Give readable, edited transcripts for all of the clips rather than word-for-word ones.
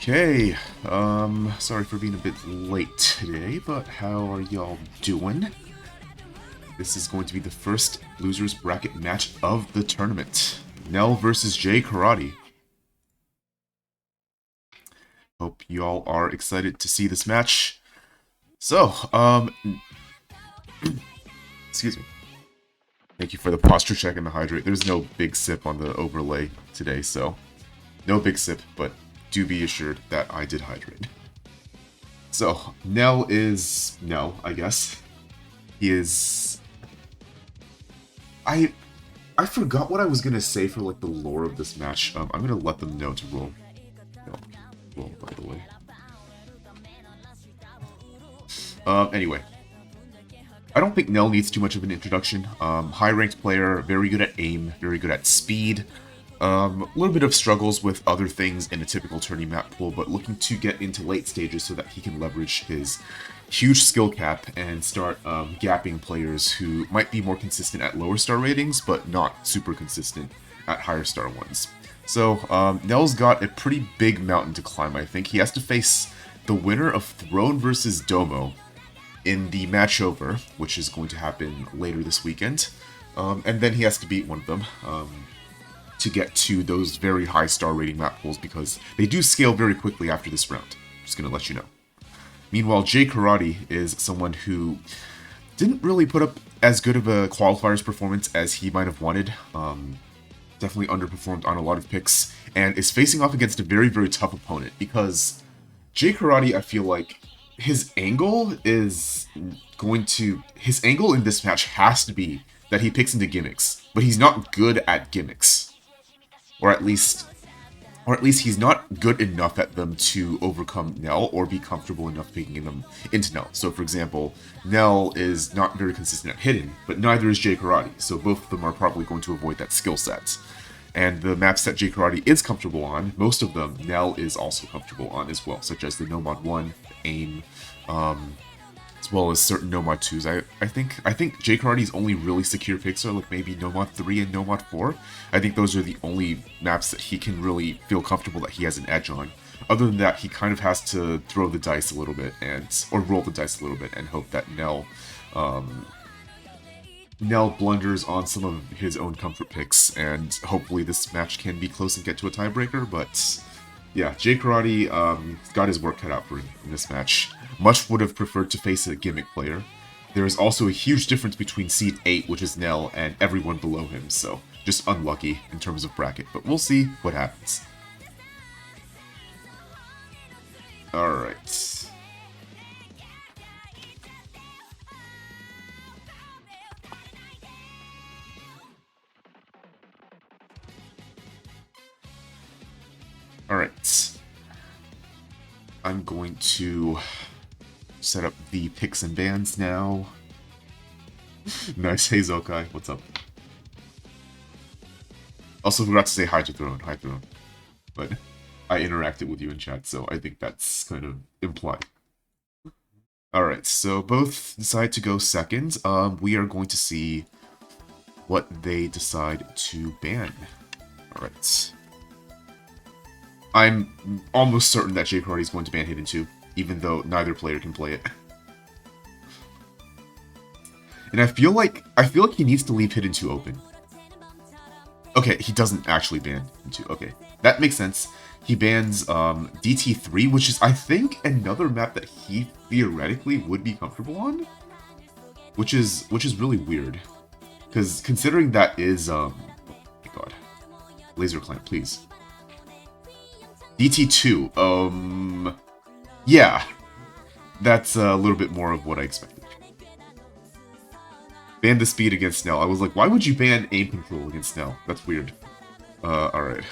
Okay, sorry for being a bit late today, but how are y'all doing? This is going to be the first losers bracket match of the tournament. NeL versus Jkarate. Hope y'all are excited to see this match. So, excuse me. Thank you for the posture check and the hydrate. There's no big sip on the overlay today, so no big sip, but do be assured that I did hydrate. So, NeL is NeL, I guess. He is... I forgot what I was gonna say for like the lore of this match. I'm gonna let them know to roll. No, roll, by the way. Anyway. I don't think NeL needs too much of an introduction. High-ranked player, very good at aim, very good at speed. A little bit of struggles with other things in a typical tourney map pool, but looking to get into late stages so that he can leverage his huge skill cap and start gapping players who might be more consistent at lower star ratings, but not super consistent at higher star ones. So NeL's got a pretty big mountain to climb, I think. He has to face the winner of Throne versus Domo in the match over, which is going to happen later this weekend. And then he has to beat one of them to get to those very high star rating map pools, because they do scale very quickly after this round. Just gonna let you know. Meanwhile, Jkarate is someone who didn't really put up as good of a qualifiers performance as he might have wanted. Definitely underperformed on a lot of picks, and is facing off against a very, very tough opponent, because Jkarate, I feel like, his angle in this match has to be that he picks into gimmicks, but he's not good at gimmicks. Or at least he's not good enough at them to overcome NeL or be comfortable enough picking them into NeL. So for example, NeL is not very consistent at hidden, but neither is Jkarate, so both of them are probably going to avoid that skill set. And the maps that Jkarate is comfortable on, most of them NeL is also comfortable on as well, such as the Nomad 1, AIM, as well as certain Nomad 2s. I think Jkarate's only really secure picks are like maybe Nomad 3 and Nomad 4. I think those are the only maps that he can really feel comfortable that he has an edge on. Other than that, he kind of has to throw the dice a little bit, or roll the dice a little bit, and hope that NeL blunders on some of his own comfort picks, and hopefully this match can be close and get to a tiebreaker. But yeah, Jkarate got his work cut out for him in this match. Much would have preferred to face a gimmick player. There is also a huge difference between Seed 8, which is NeL, and everyone below him, so just unlucky in terms of bracket, but we'll see what happens. Alright. Alright. I'm going to set up the picks and bans now. Nice. Hey Zokai, what's up? Also forgot to say hi to Throne. Hi Throne. But I interacted with you in chat, so I think that's kind of implied. Alright, so both decide to go second. We are going to see what they decide to ban. Alright. I'm almost certain that Jkarate is going to ban Hidden 2, even though neither player can play it. And I feel like he needs to leave Hidden 2 open. Okay, he doesn't actually ban Hidden 2. Okay, that makes sense. He bans DT3, which is, I think, another map that he theoretically would be comfortable on, which is really weird, because considering that is oh my god, Laser clamp, please. DT2. Yeah. That's a little bit more of what I expected. Ban the speed against NeL. I was like, why would you ban aim control against NeL? That's weird. Alright.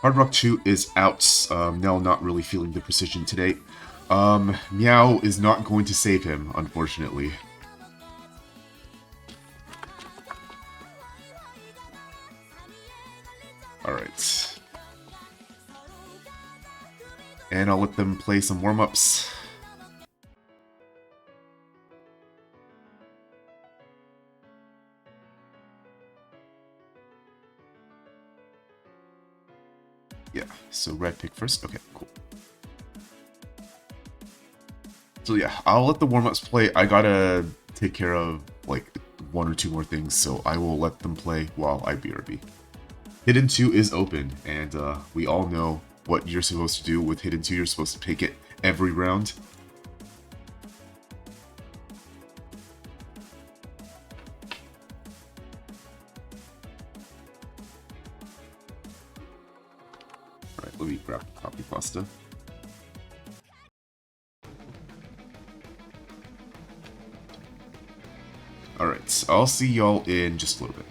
Hard Rock 2 is out. NeL not really feeling the precision today. Meow is not going to save him, unfortunately. Alright. And I'll let them play some warm-ups. Yeah, so red pick first. Okay, cool. So yeah, I'll let the warm-ups play. I gotta take care of, like, one or two more things, so I will let them play while I BRB. Hidden 2 is open, and we all know what you're supposed to do with Hidden 2. You're supposed to take it every round. Alright, let me grab copy pasta. Alright, I'll see y'all in just a little bit.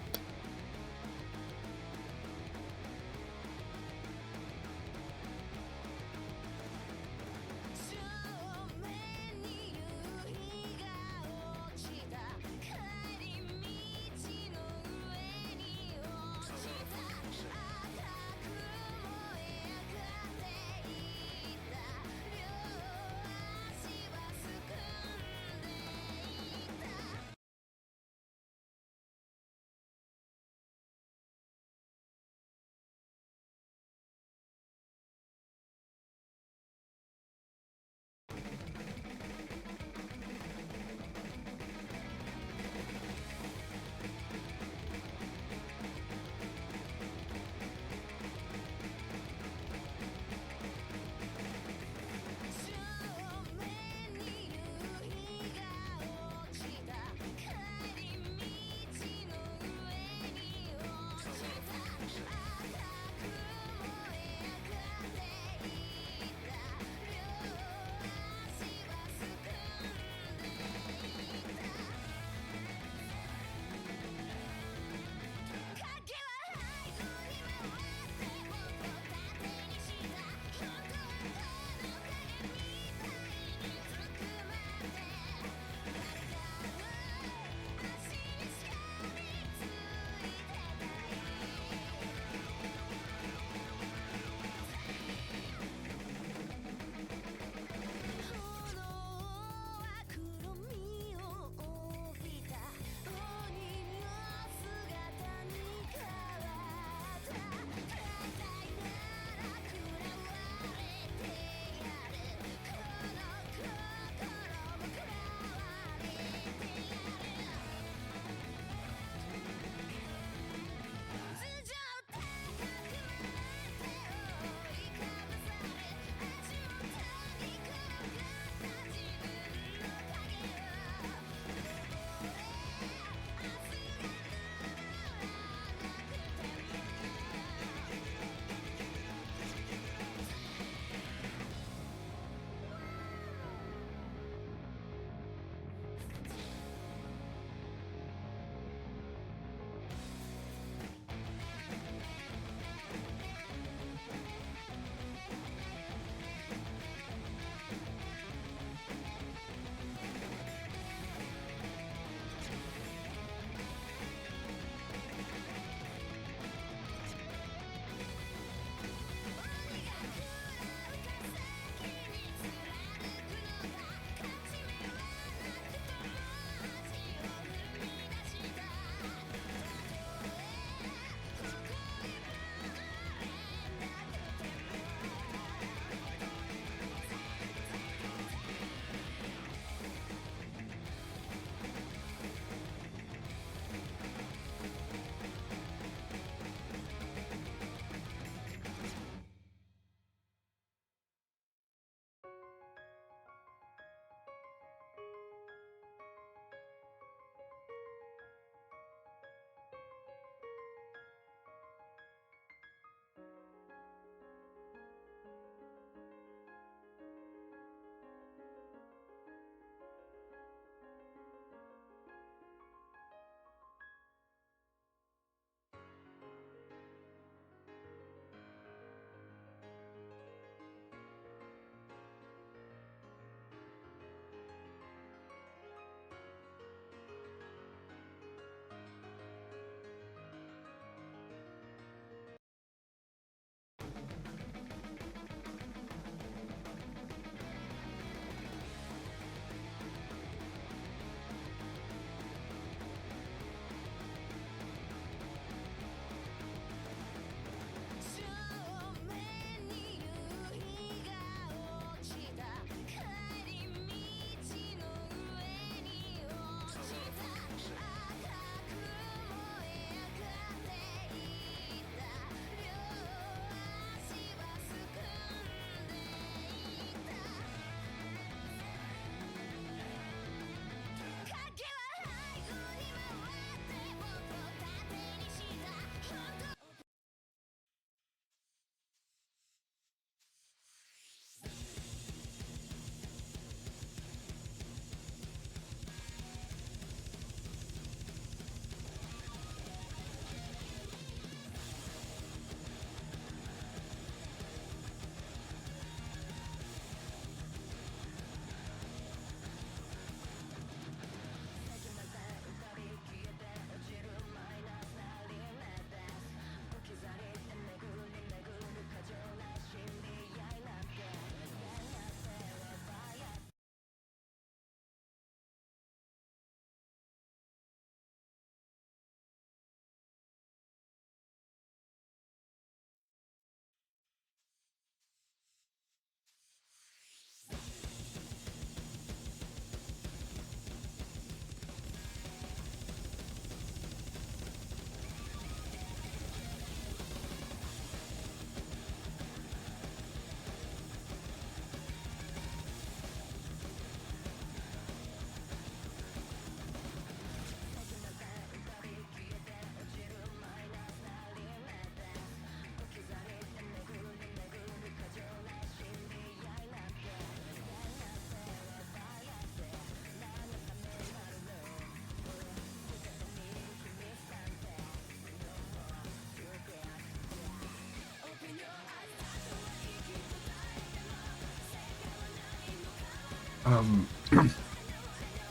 Um,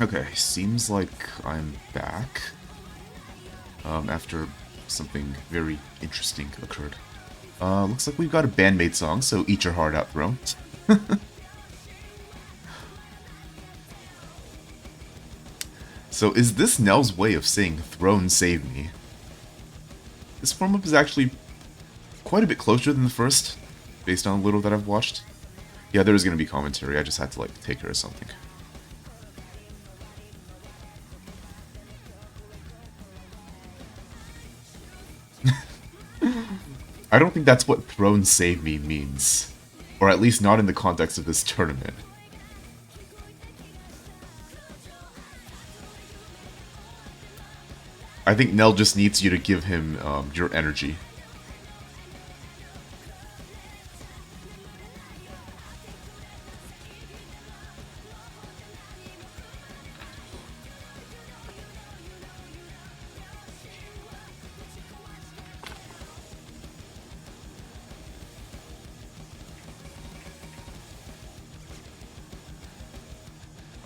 okay, seems like I'm back. After something very interesting occurred. Looks like we've got a bandmate song, so eat your heart out, Throne. So is this NeL's way of saying Throne save me? This form-up is actually quite a bit closer than the first, based on a little that I've watched. Yeah, there's gonna be commentary, I just had to, like, take care of something. I don't think that's what Throne save me means. Or at least not in the context of this tournament. I think NeL just needs you to give him your energy.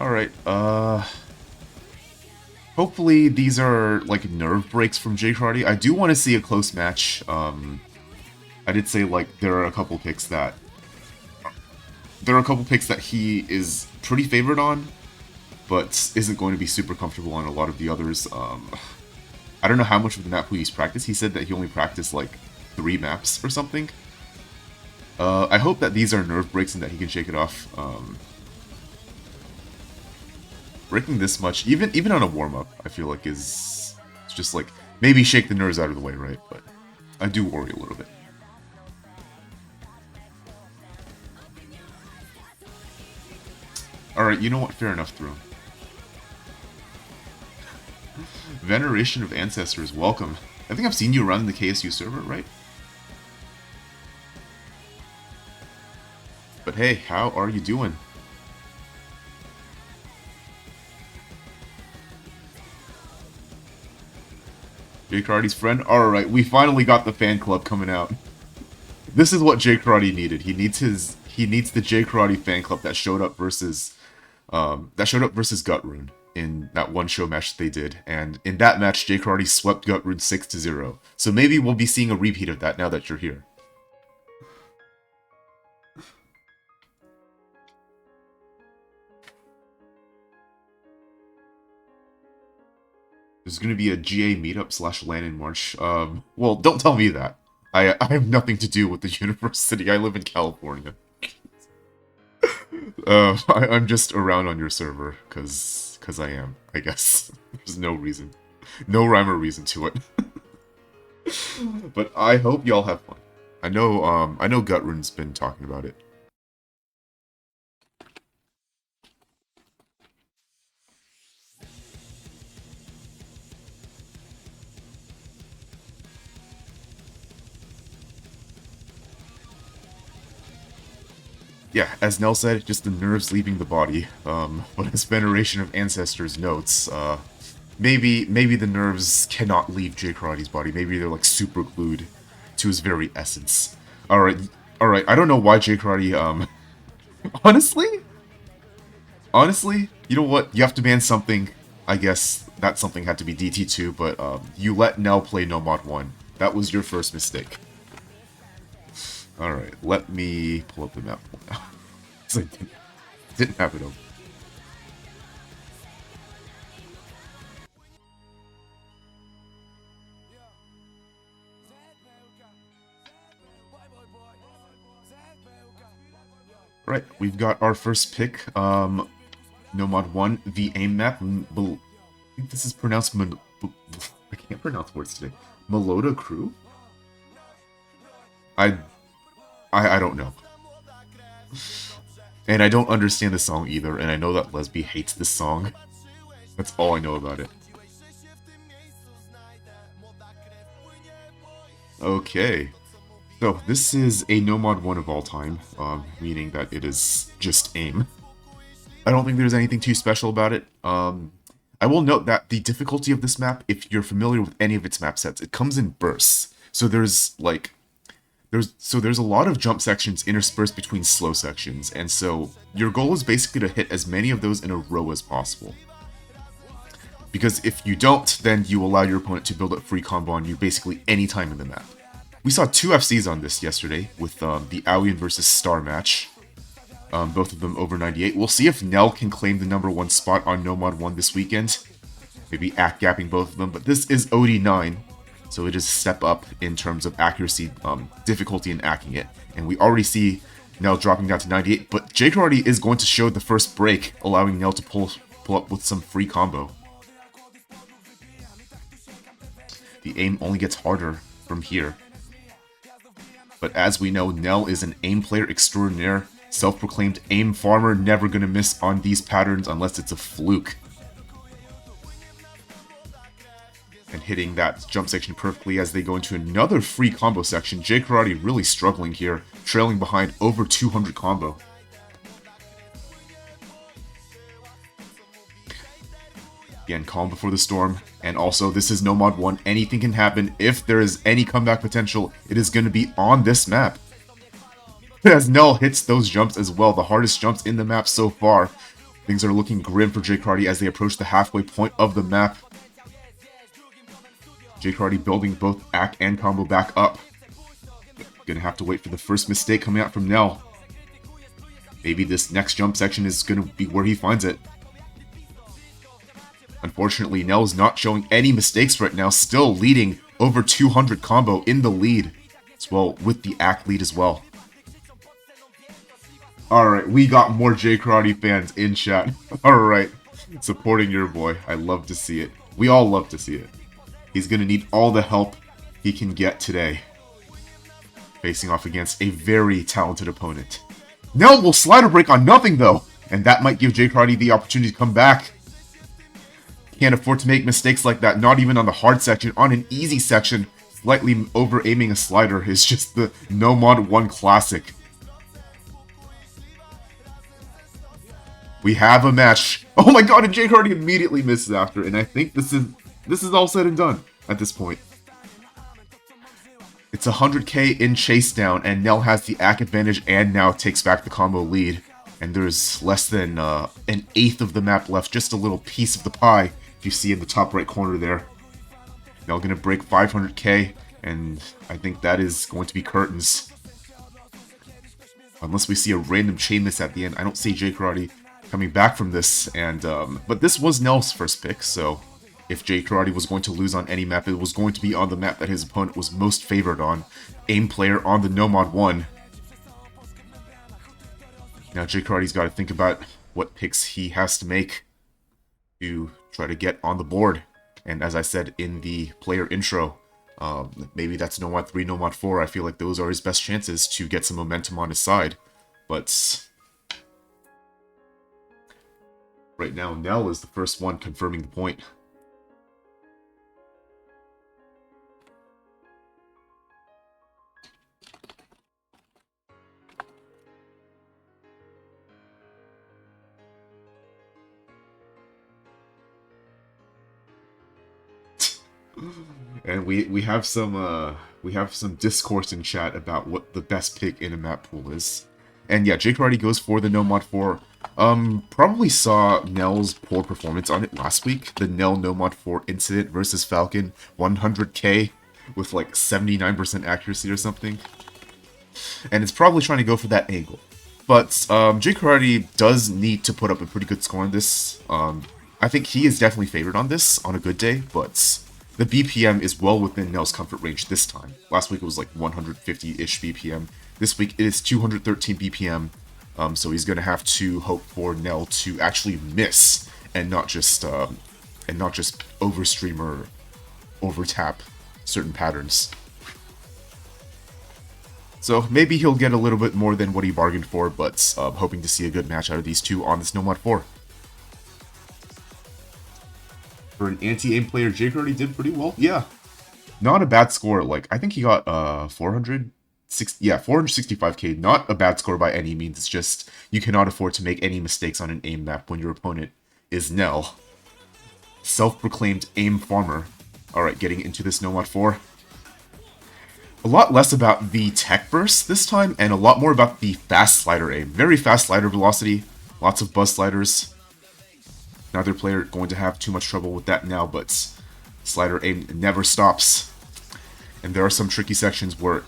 Alright, hopefully these are, like, nerve breaks from Jkarate. I do want to see a close match. I did say, like, there are a couple picks that... There are a couple picks that he is pretty favored on, but isn't going to be super comfortable on a lot of the others. I don't know how much of the map pool he's practiced. He said that he only practiced, like, 3 maps or something. I hope that these are nerve breaks and that he can shake it off. Breaking this much, even on a warm-up, I feel like is just like, maybe shake the nerves out of the way, right? But I do worry a little bit. Alright, you know what? Fair enough, Throne. Veneration of Ancestors, welcome. I think I've seen you around in the KSU server, right? But hey, how are you doing? Jkarate's friend? Alright, we finally got the fan club coming out. This is what Jkarate needed. He needs the Jkarate fan club that showed up versus Gutrune in that one show match they did, and in that match Jkarate swept Gutrune 6-0. So maybe we'll be seeing a repeat of that now that you're here. There's gonna be a GA meetup / LAN in March. Well, don't tell me that. I have nothing to do with the university. I live in California. I'm just around on your server, cause I am, I guess. There's no reason. No rhyme or reason to it. But I hope y'all have fun. I know Gutrune's been talking about it. Yeah, as NeL said, just the nerves leaving the body. But as Veneration of Ancestors notes, maybe the nerves cannot leave Jkarate's body. Maybe they're like super glued to his very essence. Alright, I don't know why Jkarate, honestly, you know what? You have to ban something. I guess that something had to be DT2, but you let NeL play No Mod 1. That was your first mistake. Alright, let me pull up the map now. I didn't have it open. Right, we've got our first pick, No Mod 1, the AIM map. I think this is pronounced I can't pronounce words today. Meloda Crew? I don't know. And I don't understand the song either, and I know that Lesby hates this song. That's all I know about it. Okay. So, this is a No Mod 1 of all time, meaning that it is just AIM. I don't think there's anything too special about it. I will note that the difficulty of this map, if you're familiar with any of its map sets, it comes in bursts. So there's, like, there's a lot of jump sections interspersed between slow sections, and so your goal is basically to hit as many of those in a row as possible. Because if you don't, then you allow your opponent to build up free combo on you basically any time in the map. We saw 2 FCs on this yesterday with the Aoyan versus Star match. Both of them over 98. We'll see if NeL can claim the #1 spot on Nomad 1 this weekend. Maybe gapping both of them, but this is OD9, so it is a step up in terms of accuracy, difficulty in acking it. And we already see NeL dropping down to 98, but Jkarate is going to show the first break, allowing NeL to pull up with some free combo. The aim only gets harder from here. But as we know, NeL is an aim player extraordinaire, self-proclaimed aim farmer, never gonna miss on these patterns unless it's a fluke. And hitting that jump section perfectly as they go into another free combo section. Jkarate really struggling here, trailing behind over 200 combo. Again, calm before the storm. And also, this is Nomad 1. Anything can happen. If there is any comeback potential, it is going to be on this map. As NeL hits those jumps as well, the hardest jumps in the map so far. Things are looking grim for Jkarate as they approach the halfway point of the map. Jkarate building both act and combo back up. Gonna have to wait for the first mistake coming out from NeL. Maybe this next jump section is gonna be where he finds it. Unfortunately, NeL is not showing any mistakes right now, still leading over 200 combo in the lead, as well with the act lead as well. Alright, we got more Jkarate fans in chat. Alright, supporting your boy. I love to see it. We all love to see it. He's going to need all the help he can get today. Facing off against a very talented opponent. NeL will slider break on nothing though, and that might give Jkarate the opportunity to come back. Can't afford to make mistakes like that, not even on the hard section. On an easy section, slightly over-aiming a slider is just the Nomad 1 classic. We have a match. Oh my god, and Jkarate immediately misses after, and I think this is all said and done at this point. It's 100k in chase down, and NeL has the act advantage and now takes back the combo lead. And there's less than an eighth of the map left, just a little piece of the pie. If you see in the top right corner there. NeL gonna break 500k, and I think that is going to be curtains. Unless we see a random chain miss at the end, I don't see Jkarate coming back from this. And but this was NeL's first pick, so if Jkarate was going to lose on any map, it was going to be on the map that his opponent was most favored on. Aim player on the Nomad 1. Now Jkarate's got to think about what picks he has to make to try to get on the board. And as I said in the player intro, maybe that's Nomad 3, Nomad 4. I feel like those are his best chances to get some momentum on his side. But right now, NeL is the first one confirming the point. And we have some discourse in chat about what the best pick in a map pool is. And yeah, Jkarate goes for the Nomad 4. Probably saw NeL's poor performance on it last week. The NeL Nomad 4 incident versus Falcon, 100k with like 79% accuracy or something. And it's probably trying to go for that angle. But Jkarate does need to put up a pretty good score on this. I think he is definitely favored on this on a good day, but the BPM is well within NeL's comfort range this time. Last week it was like 150-ish BPM. This week it is 213 BPM. So he's gonna have to hope for NeL to actually miss and not just overstream or overtap certain patterns. So maybe he'll get a little bit more than what he bargained for, but hoping to see a good match out of these two on this Nomad 4. For an anti-aim player, Jkarate did pretty well. Yeah, not a bad score. Like, I think he got 465k. Not a bad score by any means. It's just you cannot afford to make any mistakes on an aim map when your opponent is NeL, self-proclaimed aim farmer. All right, getting into this Nomad 4. A lot less about the tech burst this time, and a lot more about the fast slider aim. Very fast slider velocity, lots of buzz sliders. Neither player going to have too much trouble with that now, but slider aim never stops. And there are some tricky sections where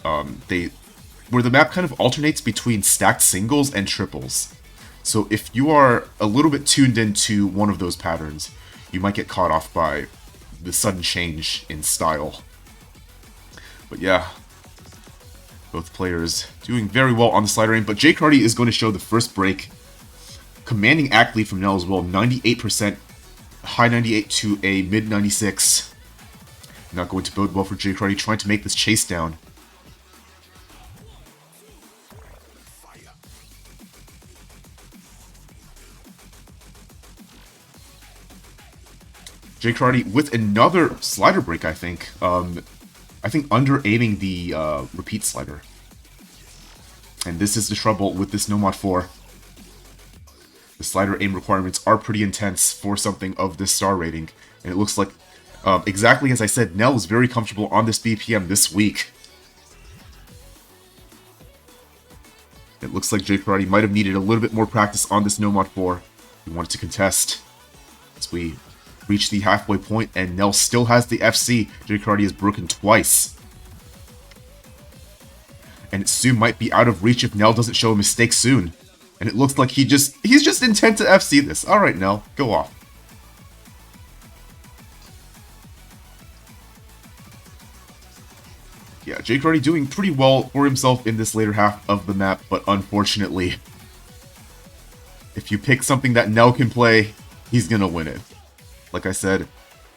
where the map kind of alternates between stacked singles and triples. So if you are a little bit tuned into one of those patterns, you might get caught off by the sudden change in style. But yeah, both players doing very well on the slider aim, but Jkarate is going to show the first break. Commanding act lead from NeL as well, 98%, high 98 to a mid 96. Not going to bode well for Jkarate, trying to make this chase down. Jkarate with another slider break, I think. I think under-aiming the repeat slider. And this is the trouble with this No Mod 4. The slider aim requirements are pretty intense for something of this star rating. And it looks like, exactly as I said, NeL is very comfortable on this BPM this week. It looks like Jkarate might have needed a little bit more practice on this No Mod 4. He wanted to contest. As we reach the halfway point, and NeL still has the FC. Jkarate is broken twice. And it soon might be out of reach if NeL doesn't show a mistake soon. And it looks like he's just intent to FC this. Alright, NeL, go off. Yeah, Jkarate doing pretty well for himself in this later half of the map, but unfortunately, if you pick something that NeL can play, he's gonna win it. Like I said,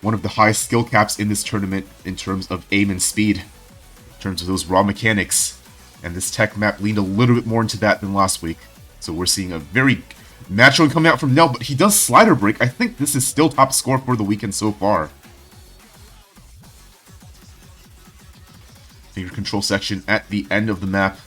one of the highest skill caps in this tournament in terms of aim and speed, in terms of those raw mechanics. And this tech map leaned a little bit more into that than last week. So we're seeing a very natural coming out from NeL, but he does slider break. I think this is still top score for the weekend so far. Finger control section at the end of the map,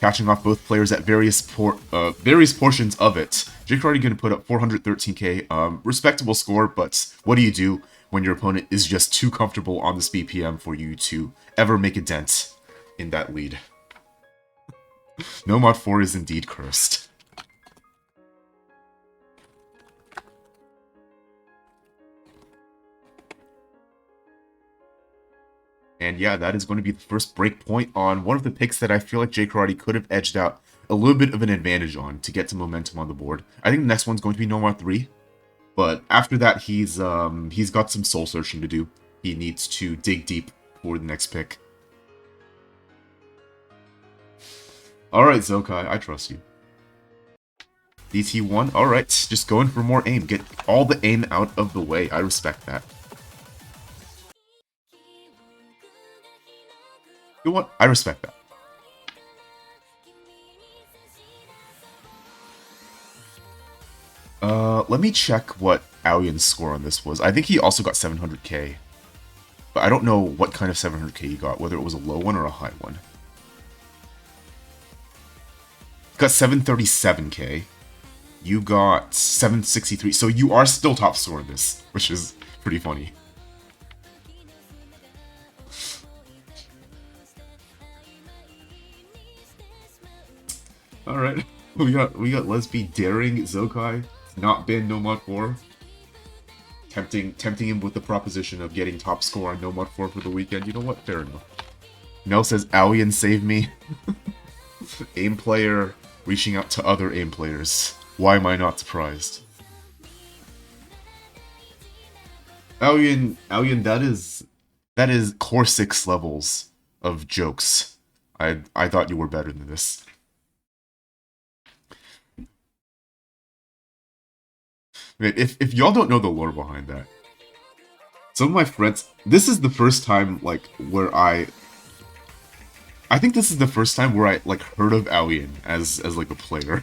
catching off both players at various portions of it. Jkarate going to put up 413k, respectable score, but what do you do when your opponent is just too comfortable on this BPM for you to ever make a dent in that lead? No Mod 4 is indeed cursed. And yeah, that is going to be the first break point on one of the picks that I feel like Jkarate could have edged out a little bit of an advantage on to get some momentum on the board. I think the next one's going to be No Mod 3, but after that he's got some soul searching to do. He needs to dig deep for the next pick. Alright, Zokai, I trust you. DT1, alright, just going for more aim. Get all the aim out of the way. I respect that. You know what? I respect that. Let me check what Aoyun's score on this was. I think he also got 700k. But I don't know what kind of 700k he got, whether it was a low one or a high one. Got 737k. You got 763. So you are still top score in this, which is pretty funny. Alright. We got Lesby daring Zokai. Not been No Mod 4. Tempting him with the proposition of getting top score on No Mod 4 for the weekend. You know what? Fair enough. NeL says, Aoyun save me. Aim player reaching out to other aim players. Why am I not surprised? Aoyun, that is core 6 levels of jokes. I thought you were better than this. Man, if y'all don't know the lore behind that, some of my friends, this is the first time, like, where I think this is the first time where I, like, heard of Aoyun as like, a player.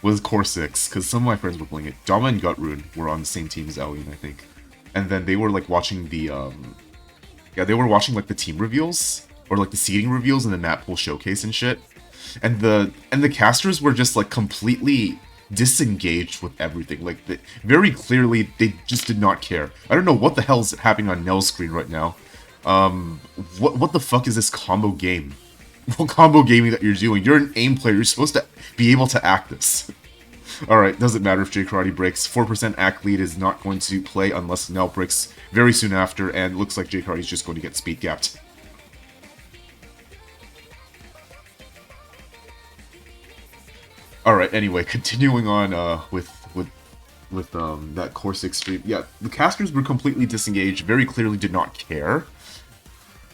Was Core 6, because some of my friends were playing it. Dama and Gutrune were on the same team as Aoyun, I think. And then they were, like, watching the, yeah, they were watching, like, the team reveals, or, like, the seeding reveals and the map pool showcase and shit. And the casters were just, like, completely disengaged with everything. Like, very clearly, they just did not care. I don't know what the hell is happening on NeL's screen right now, What the fuck is this combo game? What combo gaming that you're doing? You're an aim player. You're supposed to be able to act this. Alright, doesn't matter if Jkarate breaks. 4% act lead is not going to play unless NeL breaks very soon after, and looks like Jkarate is just going to get speed gapped. Alright, anyway, continuing on with that Core 6 stream. Yeah, the casters were completely disengaged, very clearly did not care.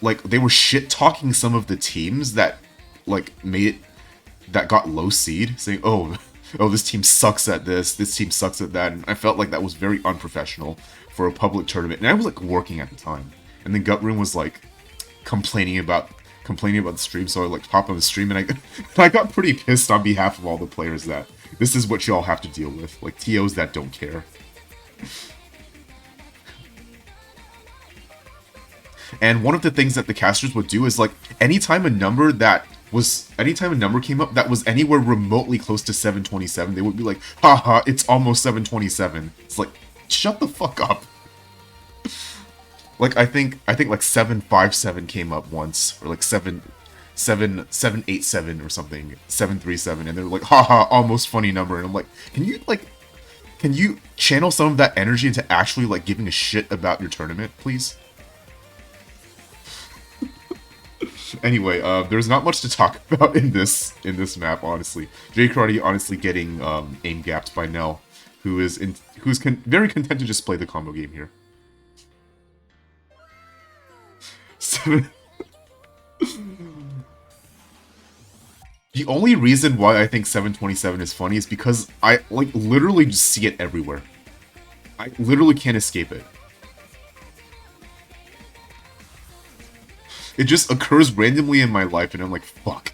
Like, they were shit-talking some of the teams that, like, that got low seed, saying, oh, this team sucks at this team sucks at that, and I felt like that was very unprofessional for a public tournament, and I was, like, working at the time. And then Gutroom was, like, complaining about the stream, so I, like, popped on the stream, and I got pretty pissed on behalf of all the players that this is what y'all have to deal with, like, TOs that don't care. And one of the things that the casters would do is, like, anytime a number came up that was anywhere remotely close to 727, they would be like, haha, it's almost 727. It's like, shut the fuck up. Like, I think like 757 came up once, or like 787 or something, 737, and they're like, haha, almost funny number. And I'm like, can you channel some of that energy into actually, like, giving a shit about your tournament, please? Anyway, there's not much to talk about in this map, honestly. Jkarate honestly getting aim gapped by NeL, who's very content to just play the combo game here. The only reason why I think 727 is funny is because I, like, literally just see it everywhere. I literally can't escape it. It just occurs randomly in my life, and I'm like, fuck.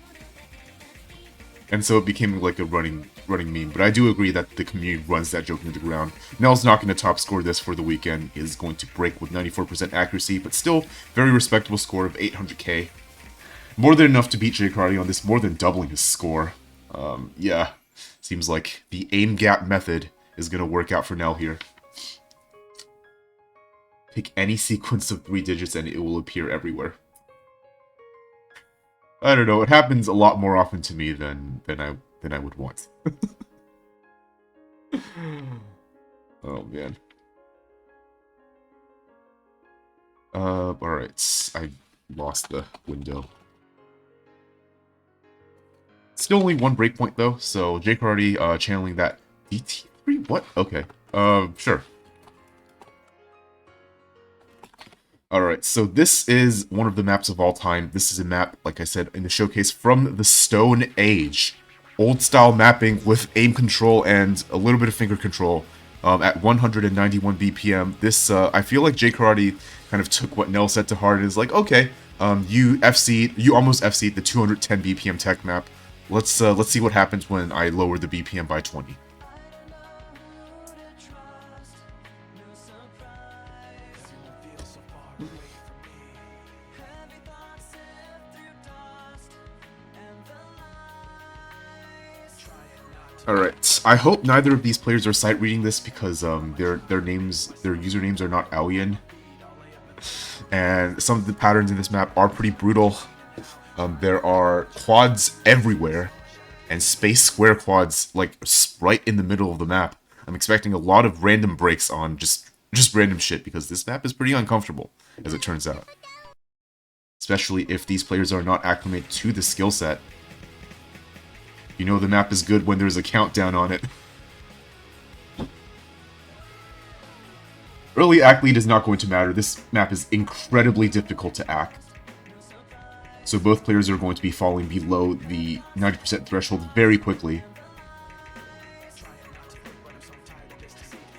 And so it became like a running meme. But I do agree that the community runs that joke into the ground. NeL's not going to top score this for the weekend. He is going to break with 94% accuracy, but still very respectable score of 800k. More than enough to beat Jkarate on this, more than doubling his score. Yeah, seems like the aim gap method is going to work out for NeL here. Pick any sequence of 3 digits and it will appear everywhere. I don't know, it happens a lot more often to me than I would want. Oh man. Alright, I lost the window. Still only 1 breakpoint though, so Jkarate channeling that DT3? What? Okay. Sure. Alright, so this is one of the maps of all time. This is a map, like I said, in the showcase from the Stone Age. Old-style mapping with aim control and a little bit of finger control at 191 BPM. This, I feel like Jkarate kind of took what NeL said to heart and is like, okay, you almost FC'd the 210 BPM tech map. Let's see what happens when I lower the BPM by 20. Alright, I hope neither of these players are sight reading this because their usernames are not Alien. And some of the patterns in this map are pretty brutal. There are quads everywhere, and space square quads like right in the middle of the map. I'm expecting a lot of random breaks on just random shit because this map is pretty uncomfortable, as it turns out. Especially if these players are not acclimated to the skill set. You know the map is good when there's a countdown on it. Early act lead is not going to matter. This map is incredibly difficult to act. So both players are going to be falling below the 90% threshold very quickly.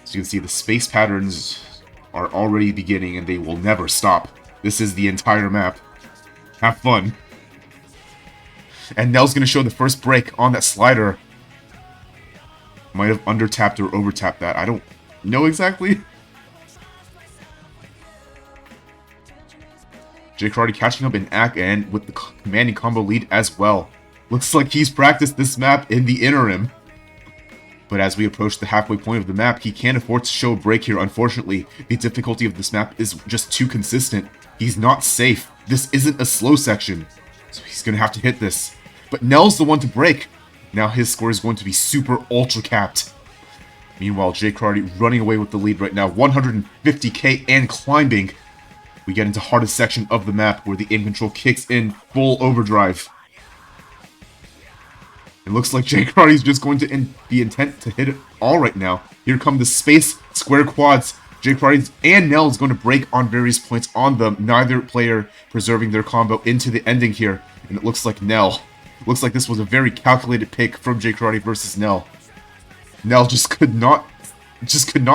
So you can see the space patterns are already beginning and they will never stop. This is the entire map. Have fun. And NeL's going to show the first break on that slider. Might have under-tapped or over-tapped that. I don't know exactly. Jkarate catching up in act and with the commanding combo lead as well. Looks like he's practiced this map in the interim. But as we approach the halfway point of the map, he can't afford to show a break here, unfortunately. The difficulty of this map is just too consistent. He's not safe. This isn't a slow section, so he's going to have to hit this. But NeL's the one to break. Now his score is going to be super ultra capped. Meanwhile, Jkarate running away with the lead right now. 150k and climbing. We get into hardest section of the map where the aim control kicks in full overdrive. It looks like Jkarate is just going to be intent to hit it all right now. Here come the space square quads. Jkarate and NeL is going to break on various points on them. Neither player preserving their combo into the ending here. And it looks like NeL. Looks like this was a very calculated pick from Jkarate versus NeL. NeL just could not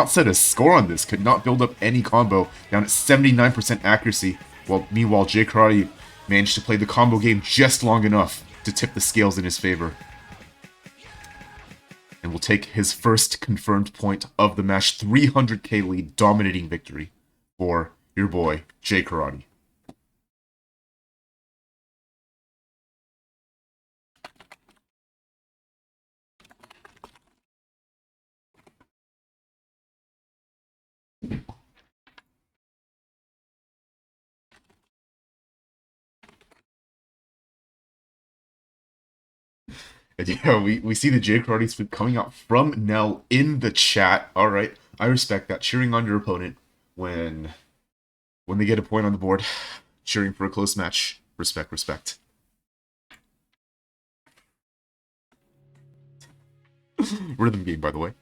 set a score on this. Could not build up any combo. Down at 79% accuracy. Meanwhile, Jkarate managed to play the combo game just long enough to tip the scales in his favor. And will take his first confirmed point of the match. 300k lead, dominating victory for your boy, Jkarate. And yeah, we see the Jkarate sweep coming out from NeL in the chat. Alright, I respect that. Cheering on your opponent when they get a point on the board. Cheering for a close match. Respect, respect. Rhythm game, by the way.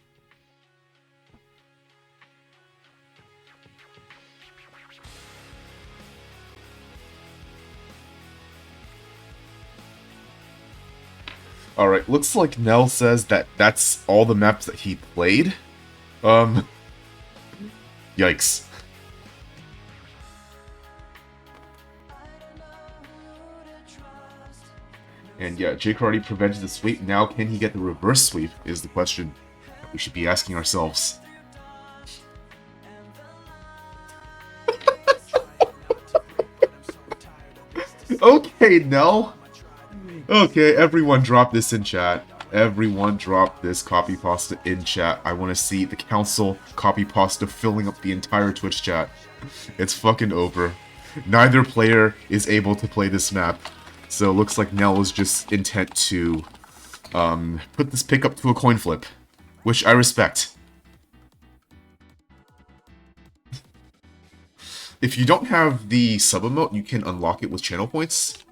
Alright, looks like NeL says that that's all the maps that he played. Yikes. And yeah, Jkarate prevented the sweep. Now can he get the reverse sweep is the question that we should be asking ourselves. Okay, NeL. Okay, everyone drop this in chat. Everyone drop this copy pasta in chat. I want to see the council copy pasta filling up the entire Twitch chat. It's fucking over. Neither player is able to play this map. So it looks like NeL is just intent to put this pick up to a coin flip. Which I respect. If you don't have the sub emote, you can unlock it with channel points.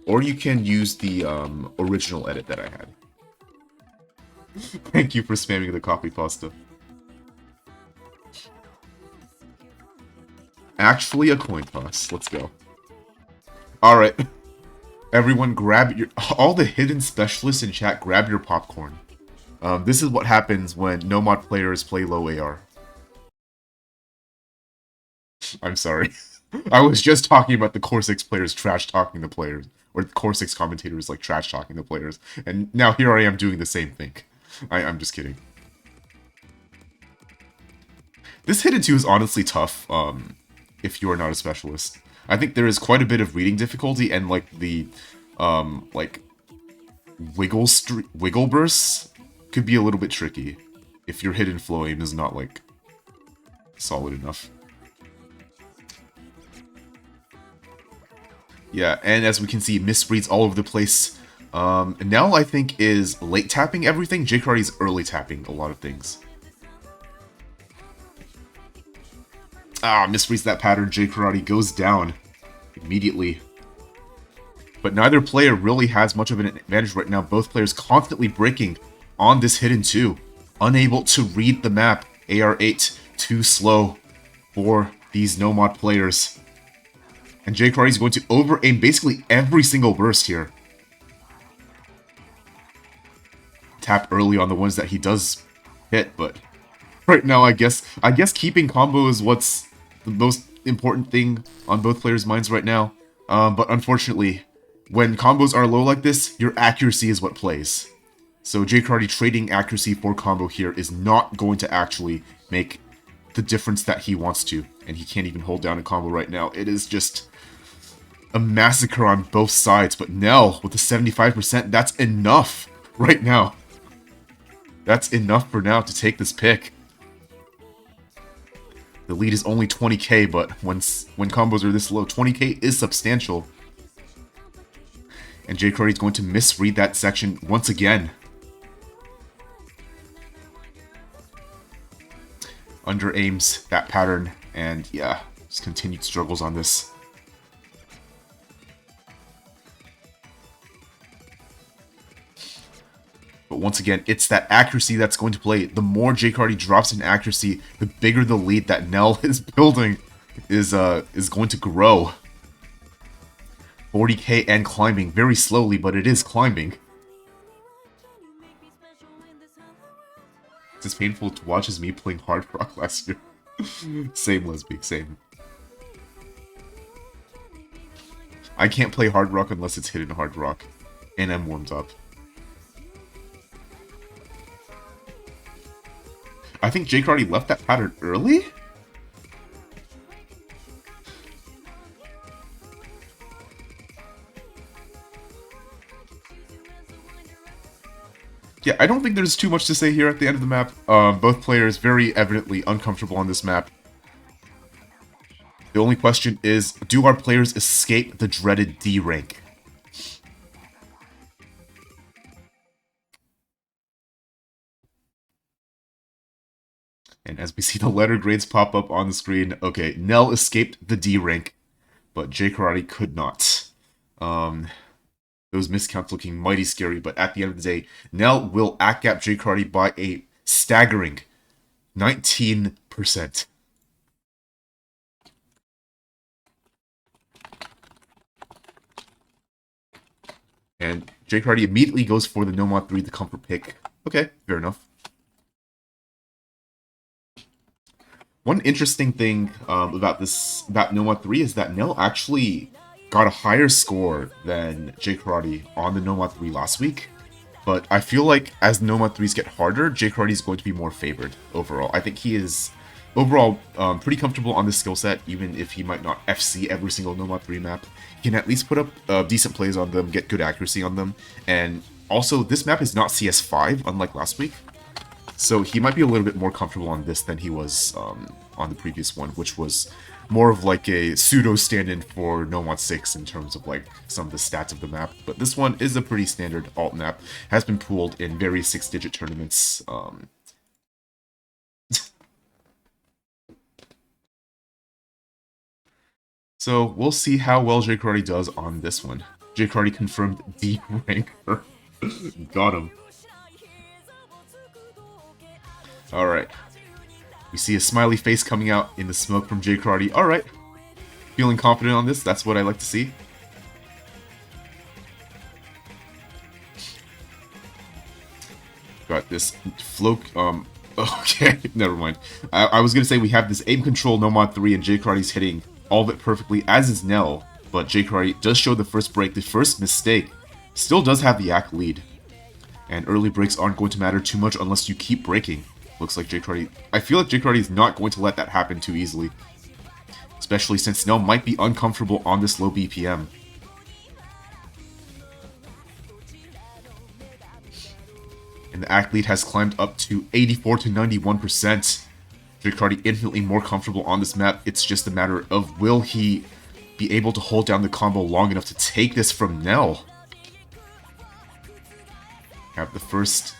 Or you can use the original edit that I had. Thank you for spamming the copy pasta. Actually a coin toss. Let's go. Alright. Everyone grab your... All the hidden specialists in chat, grab your popcorn. This is what happens when no mod players play low AR. I'm sorry. I was just talking about the Core 6 players trash-talking the players. Or the Core 6 commentators like trash-talking the players. And now here I am doing the same thing. I'm just kidding. This hidden 2 is honestly tough, if you are not a specialist. I think there is quite a bit of reading difficulty, and like the, wiggle bursts could be a little bit tricky if your hidden flow aim is not, like, solid enough. Yeah, and as we can see, misreads all over the place. NeL, I think, is late tapping everything. Jkarate is early tapping a lot of things. Ah, misreads that pattern. Jkarate goes down immediately. But neither player really has much of an advantage right now. Both players constantly breaking on this hidden 2. Unable to read the map. AR8 too slow for these no mod players. And Jkarate is going to over-aim basically every single burst here. Tap early on the ones that he does hit, but right now I guess keeping combo is what's the most important thing on both players' minds right now. But unfortunately, when combos are low like this, your accuracy is what plays. So Jkarate trading accuracy for combo here is not going to actually make the difference that he wants to. And he can't even hold down a combo right now. It is just a massacre on both sides. But NeL, with the 75%, that's enough right now. That's enough for now to take this pick. The lead is only 20k, but when combos are this low, 20k is substantial. And Jkarate is going to misread that section once again. Under aims that pattern, and yeah, just continued struggles on this. But once again, it's that accuracy that's going to play. The more Jkarate drops in accuracy, the bigger the lead that NeL is building is going to grow. 40k and climbing very slowly, but it is climbing. It's as painful to watch as me playing Hard Rock last year. Same, Lesby, same. I can't play Hard Rock unless it's hidden Hard Rock, and I'm warmed up. I think Jkarate left that pattern early? Yeah, I don't think there's too much to say here at the end of the map. Both players very evidently uncomfortable on this map. The only question is, do our players escape the dreaded D rank? And as we see the letter grades pop up on the screen, okay, NeL escaped the D rank, but Jkarate could not. Those miscounts looking mighty scary, but at the end of the day, NeL will ACT-gap Jkarate by a staggering 19%. And Jkarate immediately goes for the Nomad 3, the comfort pick. Okay, fair enough. One interesting thing about Nomad 3 is that NeL actually got a higher score than Jkarate on the Nomad 3 last week. But I feel like as Nomad 3s get harder, Jkarate is going to be more favored overall. I think he is overall pretty comfortable on this skill set, even if he might not FC every single Nomad 3 map. He can at least put up decent plays on them, get good accuracy on them. And also, this map is not CS5, unlike last week. So he might be a little bit more comfortable on this than he was on the previous one, which was more of like a pseudo stand-in for Nomad 6 in terms of like some of the stats of the map. But this one is a pretty standard alt map, has been pooled in various 6-digit tournaments. So we'll see how well Jkarate does on this one. Jkarate confirmed D ranker. Got him. Alright. We see a smiley face coming out in the smoke from Jkarate. Alright. Feeling confident on this. That's what I like to see. Got this float. Okay, never mind. I was going to say we have this aim control Nomad 3 and Jkarate's hitting all of it perfectly, as is NeL. But Jkarate does show the first break. The first mistake still does have the ACT lead. And early breaks aren't going to matter too much unless you keep breaking. Looks like Jkarate... I feel like Jkarate is not going to let that happen too easily. Especially since NeL might be uncomfortable on this low BPM. And the ACT lead has climbed up to 84 to 91%. Jkarate infinitely more comfortable on this map. It's just a matter of will he be able to hold down the combo long enough to take this from NeL. Have the first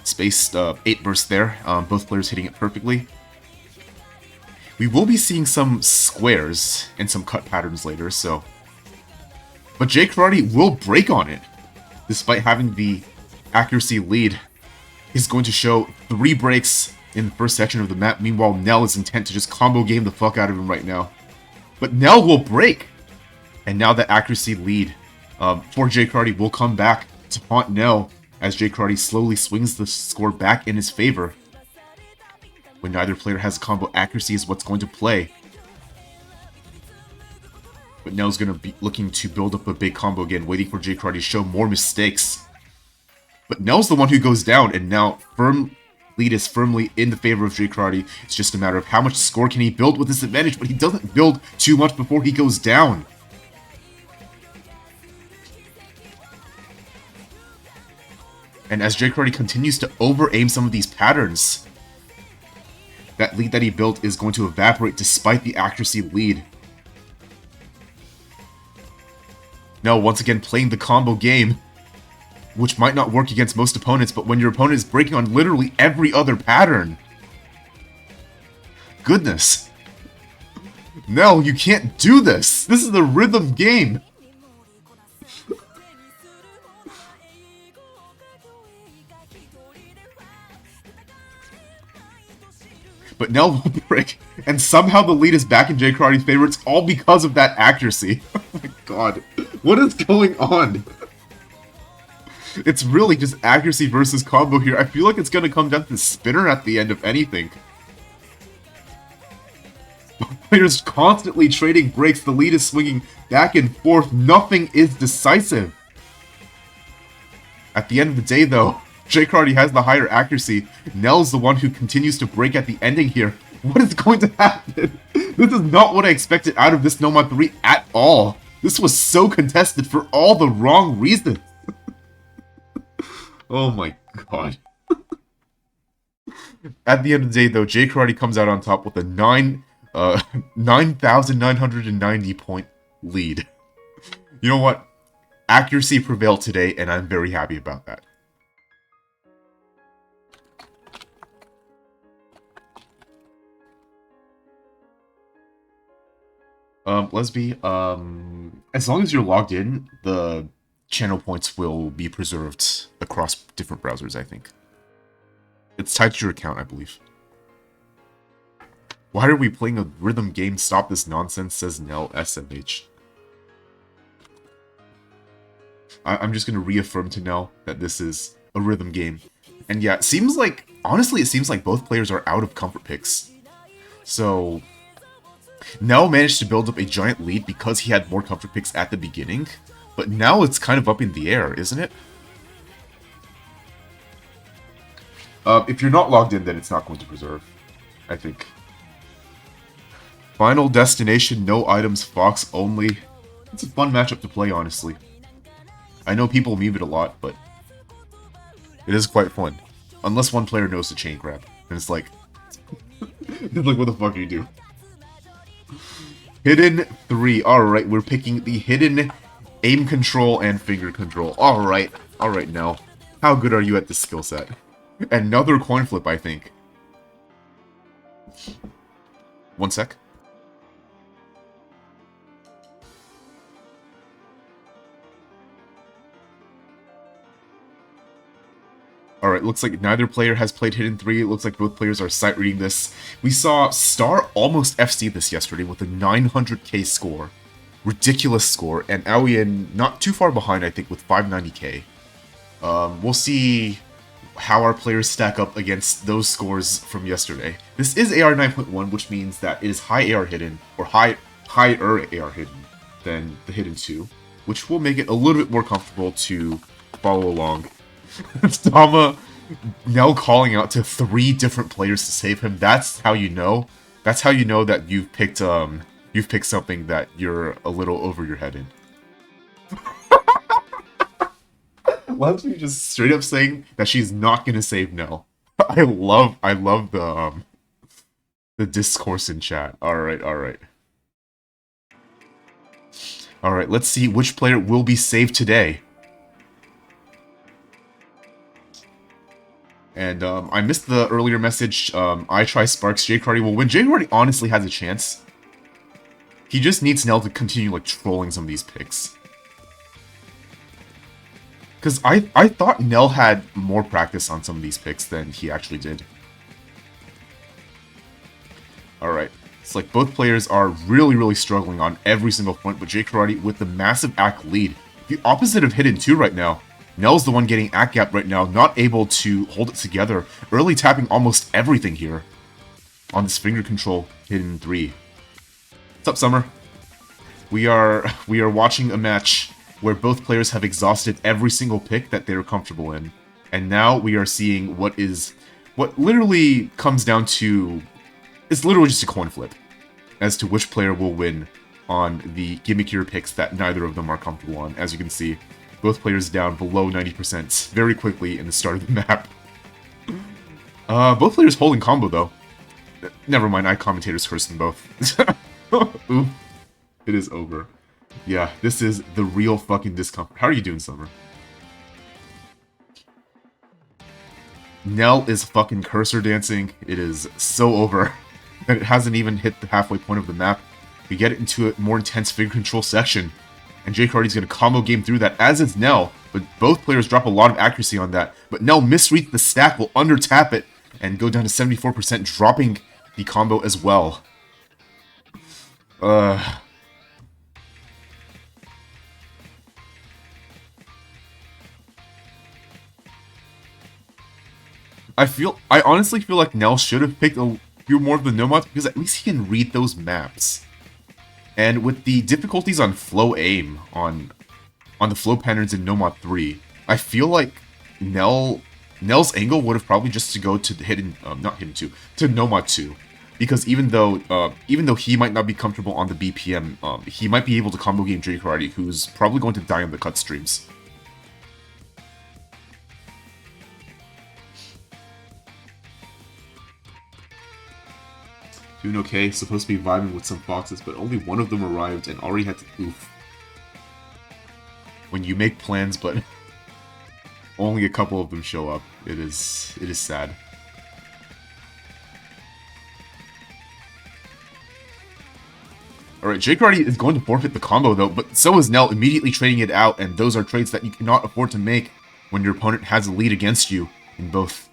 spaced 8 burst there. Both players hitting it perfectly. We will be seeing some squares and some cut patterns later, so... But Jkarate will break on it. Despite having the accuracy lead, he's going to show 3 breaks in the first section of the map. Meanwhile, NeL is intent to just combo game the fuck out of him right now. But NeL will break! And now the accuracy lead for Jkarate will come back to haunt NeL as Jkarate slowly swings the score back in his favor. When neither player has combo, accuracy is what's going to play. But NeL's going to be looking to build up a big combo again, waiting for Jkarate to show more mistakes. But NeL's the one who goes down, and now lead is firmly in the favor of Jkarate. It's just a matter of how much score can he build with this advantage, but he doesn't build too much before he goes down. And as Jkarate continues to over-aim some of these patterns, That lead that he built is going to evaporate despite the accuracy lead. Now, once again, playing the combo game, which might not work against most opponents, but when your opponent is breaking on literally every other pattern. Goodness. NeL, you can't do this! This is a rhythm game! But NeL will break, and somehow the lead is back in Jkarate's favor. It's all because of that accuracy. Oh my god. What is going on? It's really just accuracy versus combo here. I feel like it's going to come down to the spinner at the end of anything. Players constantly trading breaks. The lead is swinging back and forth. Nothing is decisive. At the end of the day, though, Jkarate has the higher accuracy. NeL's the one who continues to break at the ending here. What is going to happen? This is not what I expected out of this No Mod 3 at all. This was so contested for all the wrong reasons. Oh my god. At the end of the day, though, Jkarate comes out on top with a 9,990 point lead. You know what? Accuracy prevailed today, and I'm very happy about that. Lesby, as long as you're logged in, the channel points will be preserved across different browsers, I think. It's tied to your account, I believe. Why are we playing a rhythm game? Stop this nonsense, says NeL SMH. I'm just going to reaffirm to NeL that this is a rhythm game. And yeah, it seems like, honestly, it seems like both players are out of comfort picks. So, NeL managed to build up a giant lead because he had more comfort picks at the beginning. But now it's kind of up in the air, isn't it? If you're not logged in, then it's not going to preserve, I think. Final Destination, no items, Fox only. It's a fun matchup to play, honestly. I know people meme it a lot, but it is quite fun. Unless one player knows the chain grab. And it's like... it's like, what the fuck do you do? Hidden 3. Alright, we're picking the hidden aim control and finger control. Alright. Alright, NeL. How good are you at this skill set? Another coin flip, I think. One sec. Alright, looks like neither player has played Hidden 3. It looks like both players are sight reading this. We saw Star almost FC this yesterday with a 900k score. Ridiculous score. And Aoyan not too far behind, I think, with 590k. We'll see how our players stack up against those scores from yesterday. This is AR 9.1, which means that it is high AR hidden, or higher AR hidden than the Hidden 2, which will make it a little bit more comfortable to follow along. Stama, NeL calling out to 3 different players to save him. That's how you know. That's how you know that you've picked something that you're a little over your head in. Leslie just straight up saying that she's not gonna save NeL. I love the discourse in chat. Alright. Alright, let's see which player will be saved today. And I missed the earlier message. I try Sparks. Jkarate will win. Jkarate honestly has a chance. He just needs NeL to continue like trolling some of these picks. Because I thought NeL had more practice on some of these picks than he actually did. Alright. It's like both players are really struggling on every single point, but Jkarate with the massive ACK lead. The opposite of Hidden 2 right now. NeL's the one getting ACK gap right now, not able to hold it together. Early tapping almost everything here on this finger control Hidden 3. What's up, Summer? We are watching a match where both players have exhausted every single pick that they're comfortable in. And now we are seeing what literally comes down to... It's literally just a coin flip as to which player will win on the gimmickier picks that neither of them are comfortable on. As you can see, both players down below 90% very quickly in the start of the map. Both players holding combo, though. Never mind, I commentators curse them both. Oof, it is over. Yeah, this is the real fucking discomfort. How are you doing, Summer? NeL is fucking cursor dancing. It is so over. And it hasn't even hit the halfway point of the map. We get it into a more intense figure control section. And Jkarate's going to combo game through that, as is NeL. But both players drop a lot of accuracy on that. But NeL misreads the stack, will under-tap it, and go down to 74%, dropping the combo as well. I honestly feel like NeL should have picked a few more of the nomads, because at least he can read those maps. And with the difficulties on flow aim, on the flow patterns in Nomad 3, I feel like NeL's angle would have probably just to go to hidden, not hidden 2, to Nomad 2. Because even though he might not be comfortable on the BPM, he might be able to combo game Jkarate, who's probably going to die on the cut streams. Doing okay, supposed to be vibing with some foxes, but only one of them arrived and already had to oof. When you make plans, but only a couple of them show up, it is sad. Alright, Jkarate is going to forfeit the combo though, but so is NeL, immediately trading it out, and those are trades that you cannot afford to make when your opponent has a lead against you in both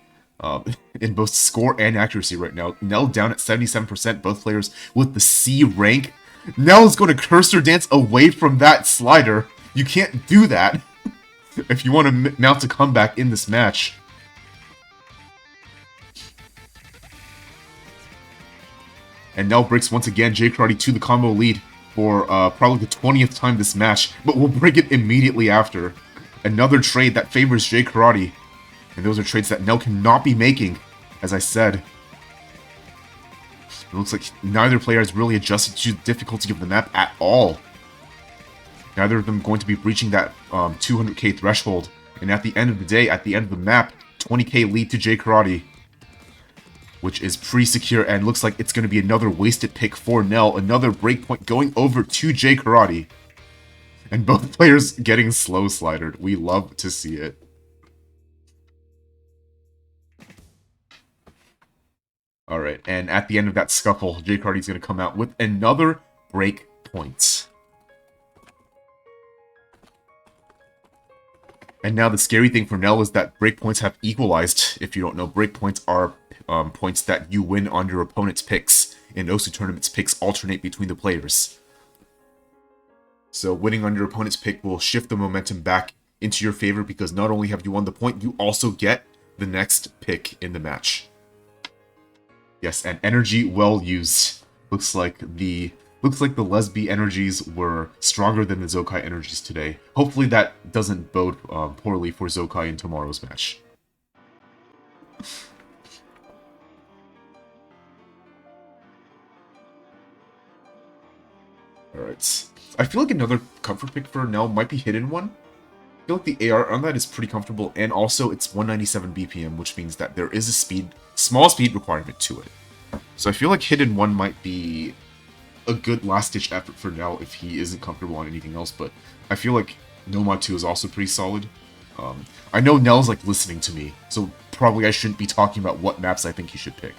score and accuracy right now. NeL down at 77%, both players with the C rank. NeL is going to cursor dance away from that slider. You can't do that if you want to mount a comeback in this match. And NeL breaks once again Jkarate to the combo lead for probably the 20th time this match, but we'll break it immediately after. Another trade that favors Jkarate. And those are trades that NeL cannot be making, as I said. It looks like neither player has really adjusted to the difficulty of the map at all. Neither of them going to be breaching that 200k threshold. And at the end of the day, at the end of the map, 20k lead to Jkarate, which is pretty secure, and looks like it's going to be another wasted pick for NeL. Another breakpoint going over to Jkarate. And both players getting slow slidered. We love to see it. Alright, and at the end of that scuffle, Jkarate's going to come out with another break point. And now the scary thing for NeL is that breakpoints have equalized. If you don't know, breakpoints are points that you win on your opponent's picks. In OSU tournaments, picks alternate between the players. So winning on your opponent's pick will shift the momentum back into your favor, because not only have you won the point, you also get the next pick in the match. Yes, and energy well used. Looks like the Lesby energies were stronger than the Zokai energies today. Hopefully that doesn't bode poorly for Zokai in tomorrow's match. Alright. I feel like another comfort pick for NeL might be Hidden One. I feel like the AR on that is pretty comfortable, and also it's 197 BPM, which means that there is a small speed requirement to it. So I feel like Hidden One might be a good last-ditch effort for NeL if he isn't comfortable on anything else, but I feel like Nomad 2 is also pretty solid. I know NeL's like listening to me, so probably I shouldn't be talking about what maps I think he should pick.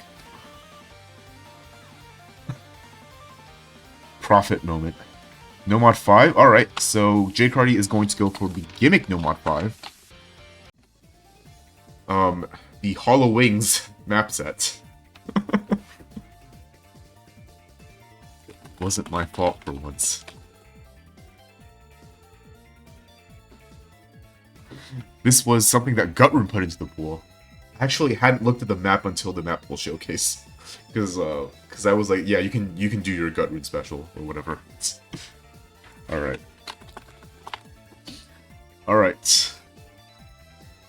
Profit moment. Nomad 5? Alright, so Jkarate is going to go for the gimmick Nomad 5. The Hollow Wings map set. Wasn't my fault for once. This was something that Gutroom put into the pool. I actually hadn't looked at the map until the map pool showcase. Because I was like, yeah, you can do your Gutroom special or whatever. Alright. Alright.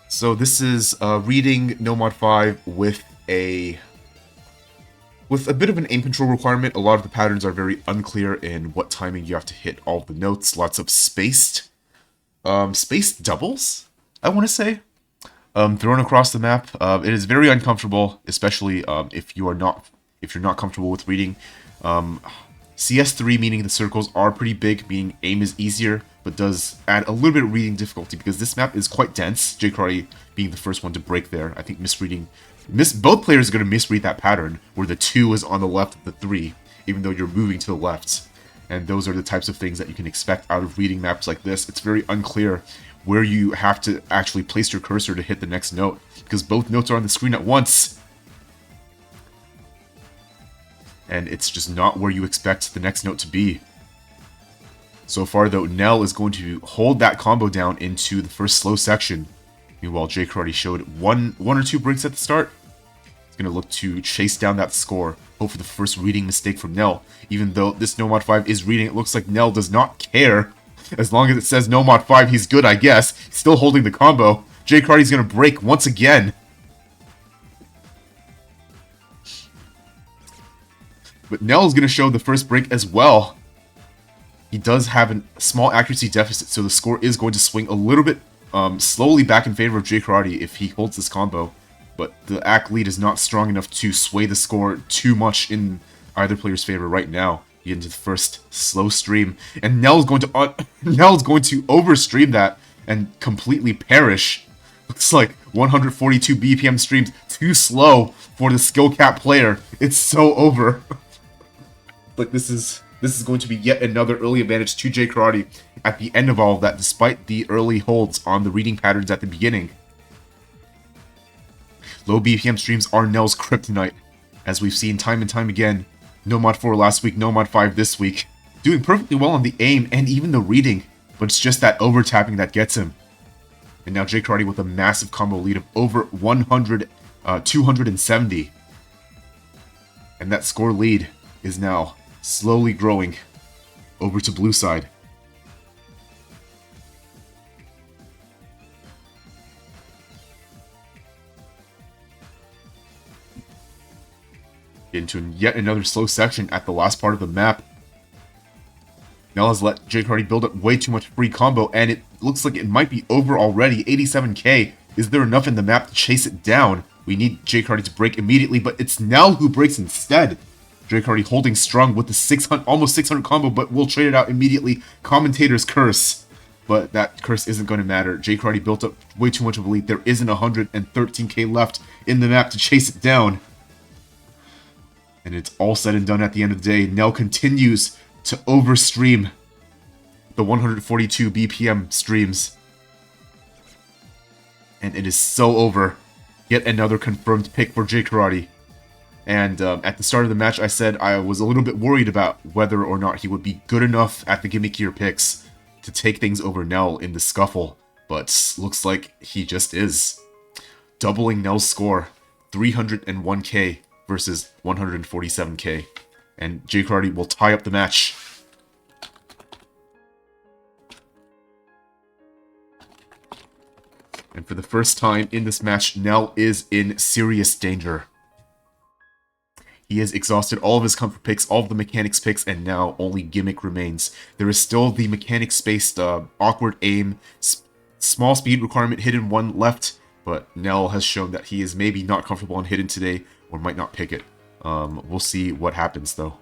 So this is reading Nomad 5 with a bit of an aim control requirement. A lot of the patterns are very unclear in what timing you have to hit all the notes. Lots of spaced doubles, I want to say, thrown across the map. It is very uncomfortable, especially if you are not if you're not comfortable with reading. CS3, meaning the circles are pretty big, meaning aim is easier, but does add a little bit of reading difficulty because this map is quite dense. Jkarate being the first one to break there. I think both players are going to misread that pattern where the 2 is on the left of the 3, even though you're moving to the left. And those are the types of things that you can expect out of reading maps like this. It's very unclear where you have to actually place your cursor to hit the next note, because both notes are on the screen at once. And it's just not where you expect the next note to be. So far, though, NeL is going to hold that combo down into the first slow section. Meanwhile, Jkarate showed one or two breaks at the start. He's going to look to chase down that score. Hope for the first reading mistake from NeL. Even though this No Mod 5 is reading, it looks like NeL does not care. As long as it says No Mod 5, he's good, I guess. He's still holding the combo. Jkarate's going to break once again. But NeL is going to show the first break as well. He does have a small accuracy deficit, so the score is going to swing a little bit slowly back in favor of Jkarate if he holds this combo. But the AC lead is not strong enough to sway the score too much in either player's favor right now. You get into the first slow stream, and NeL is going to overstream that and completely perish. Looks like 142 BPM streams too slow for the skill cap player. It's so over. Like this is going to be yet another early advantage to Jkarate at the end of all of that, despite the early holds on the reading patterns at the beginning. Low BPM streams are NeL's kryptonite, as we've seen time and time again. No Mod 4 last week, No Mod 5 this week. Doing perfectly well on the aim and even the reading, but it's just that over-tapping that gets him. And now Jkarate with a massive combo lead of over 270. And that score lead is now slowly growing over to blue side. Into yet another slow section at the last part of the map. NeL has let Jkarate build up way too much free combo, and it looks like it might be over already. 87k. Is there enough in the map to chase it down? We need Jkarate to break immediately, but it's NeL who breaks instead. Jkarate holding strong with the almost 600 combo, but we'll trade it out immediately. Commentator's curse. But that curse isn't going to matter. Jkarate built up way too much of a lead. There isn't 113k left in the map to chase it down. And it's all said and done at the end of the day. NeL continues to overstream the 142 BPM streams. And it is so over. Yet another confirmed pick for Jkarate. And at the start of the match, I said I was a little bit worried about whether or not he would be good enough at the gimmickier picks to take things over NeL in the scuffle. But looks like he just is. Doubling NeL's score, 301k versus 147k. And Jkarate will tie up the match. And for the first time in this match, NeL is in serious danger. He has exhausted all of his comfort picks, all of the mechanics picks, and now only gimmick remains. There is still the mechanics-based awkward aim, small speed requirement, hidden 1 left, but NeL has shown that he is maybe not comfortable on hidden today, or might not pick it. We'll see what happens, though.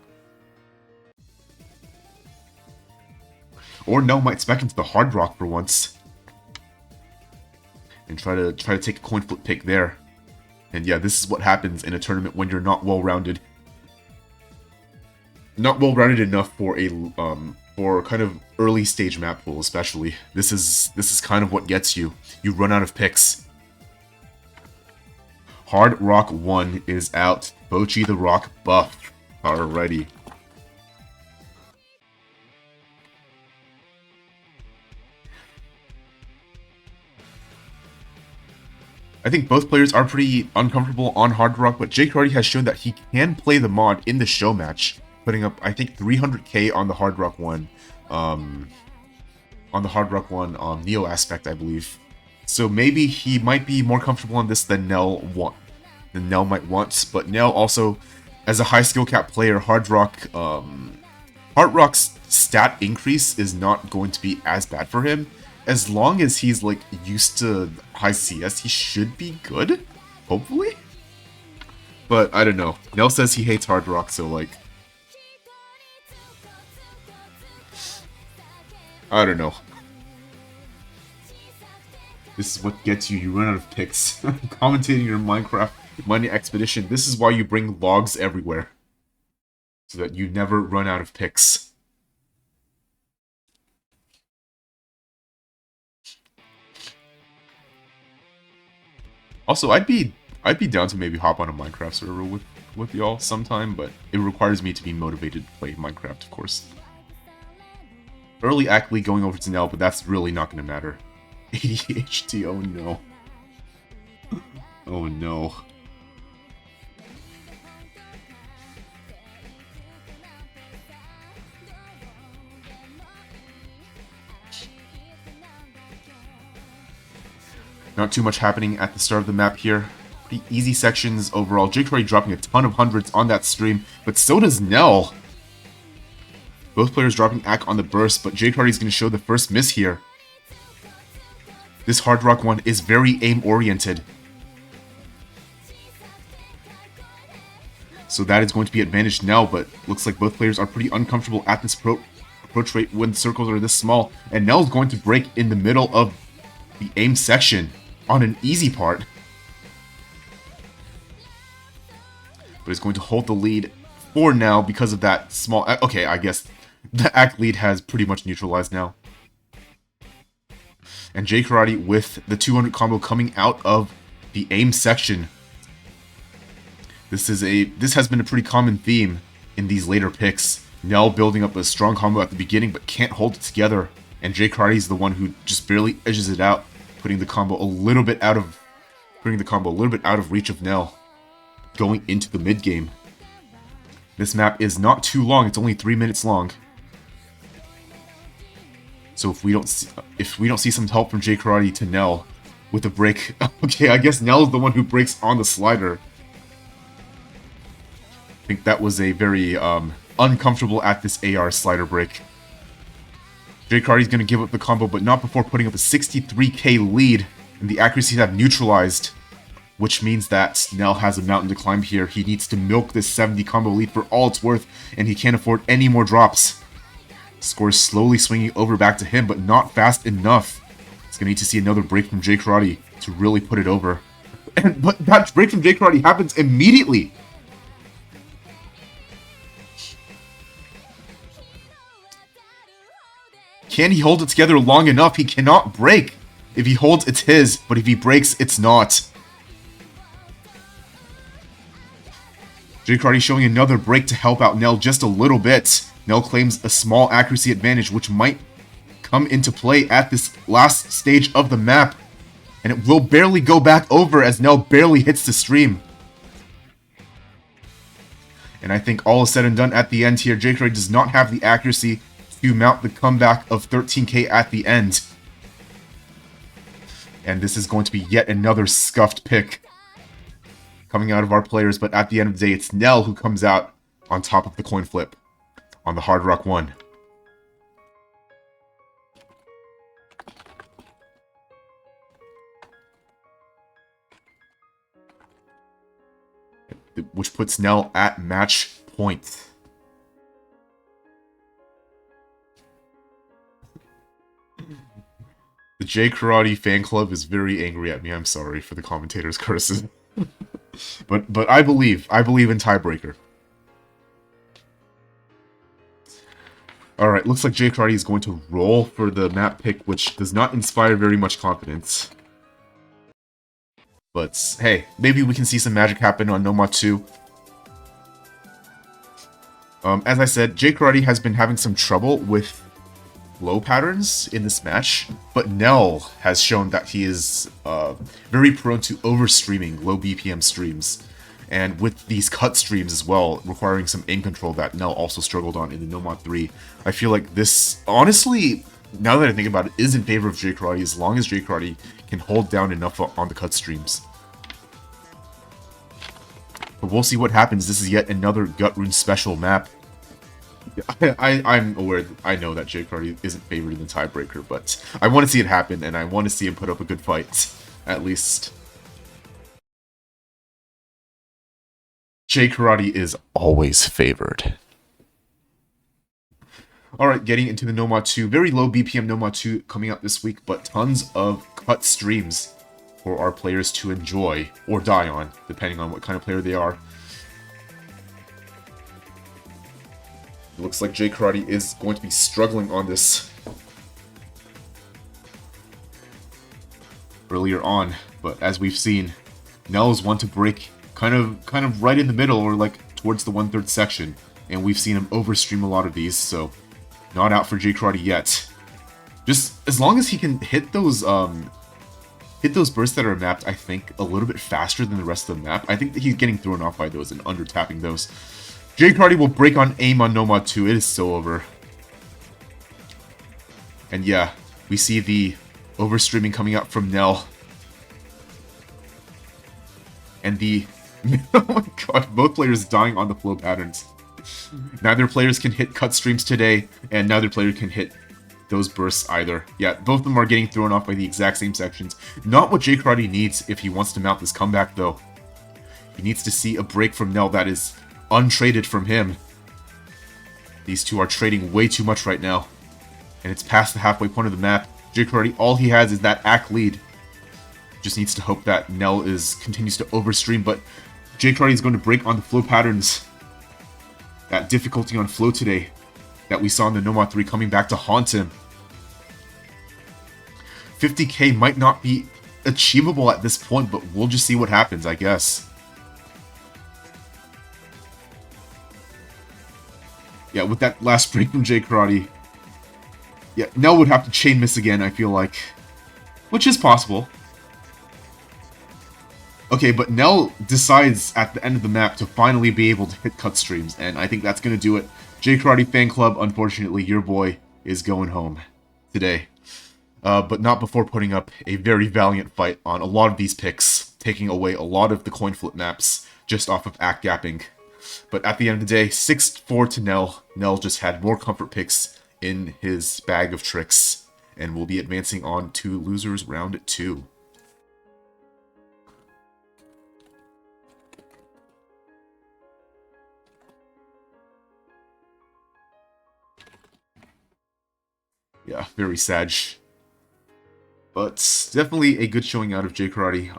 Or NeL might spec into the hard rock for once. And try to take a coin flip pick there. And yeah, this is what happens in a tournament when you're not well-rounded. Not well-rounded enough for a for kind of early stage map pool, especially. This is kind of what gets you. You run out of picks. Hard Rock 1 is out. Bochi the Rock buff. Alrighty. I think both players are pretty uncomfortable on Hard Rock, but Jkarate has shown that he can play the mod in the show match, putting up, I think, 300k on the Hard Rock 1, Neo aspect, I believe. So maybe he might be more comfortable on this than NeL might want, but NeL also, as a high skill cap player, Hard Rock's stat increase is not going to be as bad for him. As long as he's, like, used to high CS, he should be good, hopefully. But I don't know. NeL says he hates hard rock, so like... I don't know. This is what gets you. You run out of picks. Commentating your Minecraft mining expedition. This is why you bring logs everywhere. So that you never run out of picks. Also, I'd be down to maybe hop on a Minecraft server with y'all sometime, but it requires me to be motivated to play Minecraft, of course. Early Ackley going over to NeL, but that's really not going to matter. ADHD, oh no. Oh no. Not too much happening at the start of the map here. Pretty easy sections overall. Jkarate dropping a ton of hundreds on that stream, but so does NeL. Both players dropping Ack on the burst, but Jkarate is going to show the first miss here. This hard rock one is very aim-oriented. So that is going to be advantage NeL, but looks like both players are pretty uncomfortable at this approach rate when circles are this small. And NeL is going to break in the middle of the aim section on an easy part. But it's going to hold the lead for now because of that small... Okay, I guess the Ack lead has pretty much neutralized now. And Jkarate with the 200 combo coming out of the aim section. This has been a pretty common theme in these later picks. NeL building up a strong combo at the beginning but can't hold it together. And Jkarate is the one who just barely edges it out, putting the combo a little bit out of reach of NeL going into the mid game. This map is not too long, it's only 3 minutes long. So if we don't see some help from Jkarate to NeL with a break, okay, I guess NeL is the one who breaks on the slider. I think that was a very uncomfortable at this AR slider break. Jkarate is going to give up the combo, but not before putting up a 63k lead, and the accuracies have neutralized, which means that NeL has a mountain to climb here. He needs to milk this 70 combo lead for all it's worth, and he can't afford any more drops. Score is slowly swinging over back to him, but not fast enough. He's going to need to see another break from Jkarate to really put it over. But that break from Jkarate happens immediately. Can he hold it together long enough? He cannot break. If he holds, it's his, but if he breaks, it's not. Jkarate showing another break to help out NeL just a little bit. NeL claims a small accuracy advantage, which might come into play at this last stage of the map. And it will barely go back over as NeL barely hits the stream. And I think all is said and done at the end here. Jkarate does not have the accuracy to mount the comeback of 13k at the end. And this is going to be yet another scuffed pick coming out of our players, but at the end of the day, it's NeL who comes out on top of the coin flip on the Hard Rock 1. Which puts NeL at match point. The Jkarate fan club is very angry at me. I'm sorry for the commentator's curses. but I believe in tiebreaker. Alright, looks like Jkarate is going to roll for the map pick, which does not inspire very much confidence. But hey, maybe we can see some magic happen on Nomad 2. As I said, Jkarate has been having some trouble with low patterns in this match, but NeL has shown that he is very prone to overstreaming low BPM streams, and with these cut streams as well, requiring some aim control that NeL also struggled on in the Nomad 3. I feel like this, honestly, now that I think about it, is in favor of Jkarate as long as Jkarate can hold down enough on the cut streams. But we'll see what happens. This is yet another Gut Rune special map. I'm aware, I know that Jkarate isn't favored in the tiebreaker, but I want to see it happen, and I want to see him put up a good fight, at least. Jkarate is always favored. Alright, getting into the Nomad 2. Very low BPM Nomad 2 coming out this week, but tons of cut streams for our players to enjoy or die on, depending on what kind of player they are. It looks like Jkarate is going to be struggling on this earlier on, but as we've seen, NeL is one to break kind of right in the middle or like towards the 1/3 section, and we've seen him overstream a lot of these, so not out for Jkarate yet. Just as long as he can hit those bursts that are mapped, I think, a little bit faster than the rest of the map. I think that he's getting thrown off by those and under-tapping those. Jkarate will break on aim on Nomad 2. It is so over. And yeah, we see the overstreaming coming out from NeL. And the... oh my god, both players dying on the flow patterns. Neither players can hit cut streams today, and neither player can hit those bursts either. Yeah, both of them are getting thrown off by the exact same sections. Not what Jkarate needs if he wants to mount this comeback, though. He needs to see a break from NeL that is untraded from him. These two are trading way too much right now. And it's past the halfway point of the map. Jkarate, all he has is that ACK lead. Just needs to hope that NeL continues to overstream, but Jkarate is going to break on the flow patterns. That difficulty on flow today that we saw in the Nomad 3 coming back to haunt him. 50k might not be achievable at this point, but we'll just see what happens, I guess. Yeah, with that last break from Jkarate. Yeah, NeL would have to chain miss again, I feel like. Which is possible. Okay, but NeL decides at the end of the map to finally be able to hit cut streams, and I think that's going to do it. Jkarate fan club, unfortunately, your boy is going home today. But not before putting up a very valiant fight on a lot of these picks, taking away a lot of the coin flip maps just off of ACK gapping. But at the end of the day, 6-4 to NeL. NeL just had more comfort picks in his bag of tricks, and will be advancing on to losers round 2. Yeah, very sad. But definitely a good showing out of Jkarate.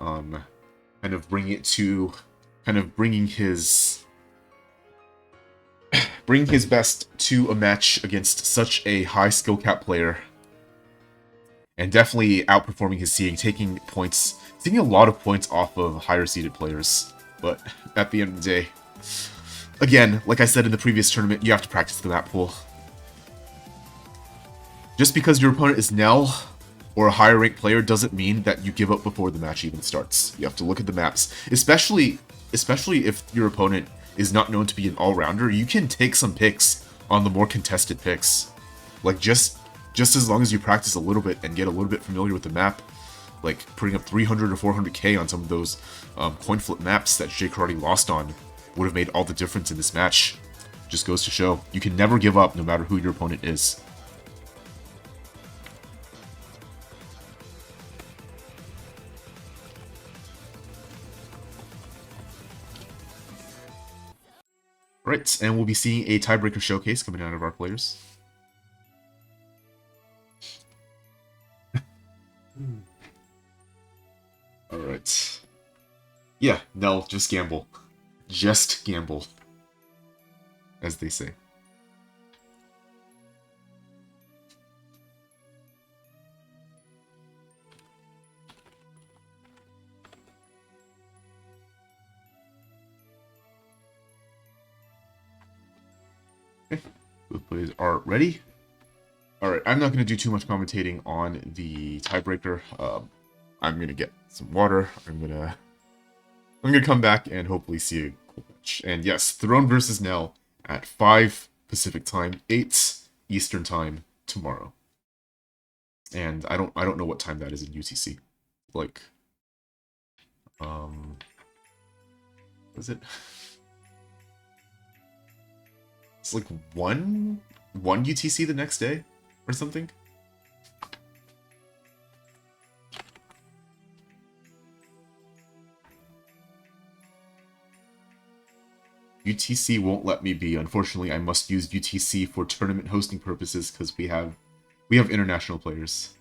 Kind of bringing it to, bringing his best to a match against such a high skill cap player, and definitely outperforming his seeding, taking a lot of points off of higher seeded players. But at the end of the day, again, like I said in the previous tournament, you have to practice the map pool. Just because your opponent is NeL or a higher ranked player doesn't mean that you give up before the match even starts. You have to look at the maps, especially if your opponent is not known to be an all-rounder. You can take some picks on the more contested picks. Like, just as long as you practice a little bit and get a little bit familiar with the map, like putting up 300 or 400k on some of those coin flip maps that Jkarate lost on would have made all the difference in this match. Just goes to show, you can never give up no matter who your opponent is. Right, and we'll be seeing a tiebreaker showcase coming out of our players. Alright. Yeah, NeL, just gamble. Just gamble. As they say. Both players are ready. Alright, I'm not going to do too much commentating on the tiebreaker. I'm going to get some water. I'm going to come back and hopefully see a cool match. And yes, Throne versus NeL at 5 Pacific time, 8 Eastern time tomorrow. And I don't know what time that is in UTC. Like, what is it? It's like 1 UTC the next day or something. UTC won't let me be. Unfortunately, I must use UTC for tournament hosting purposes because we have international players.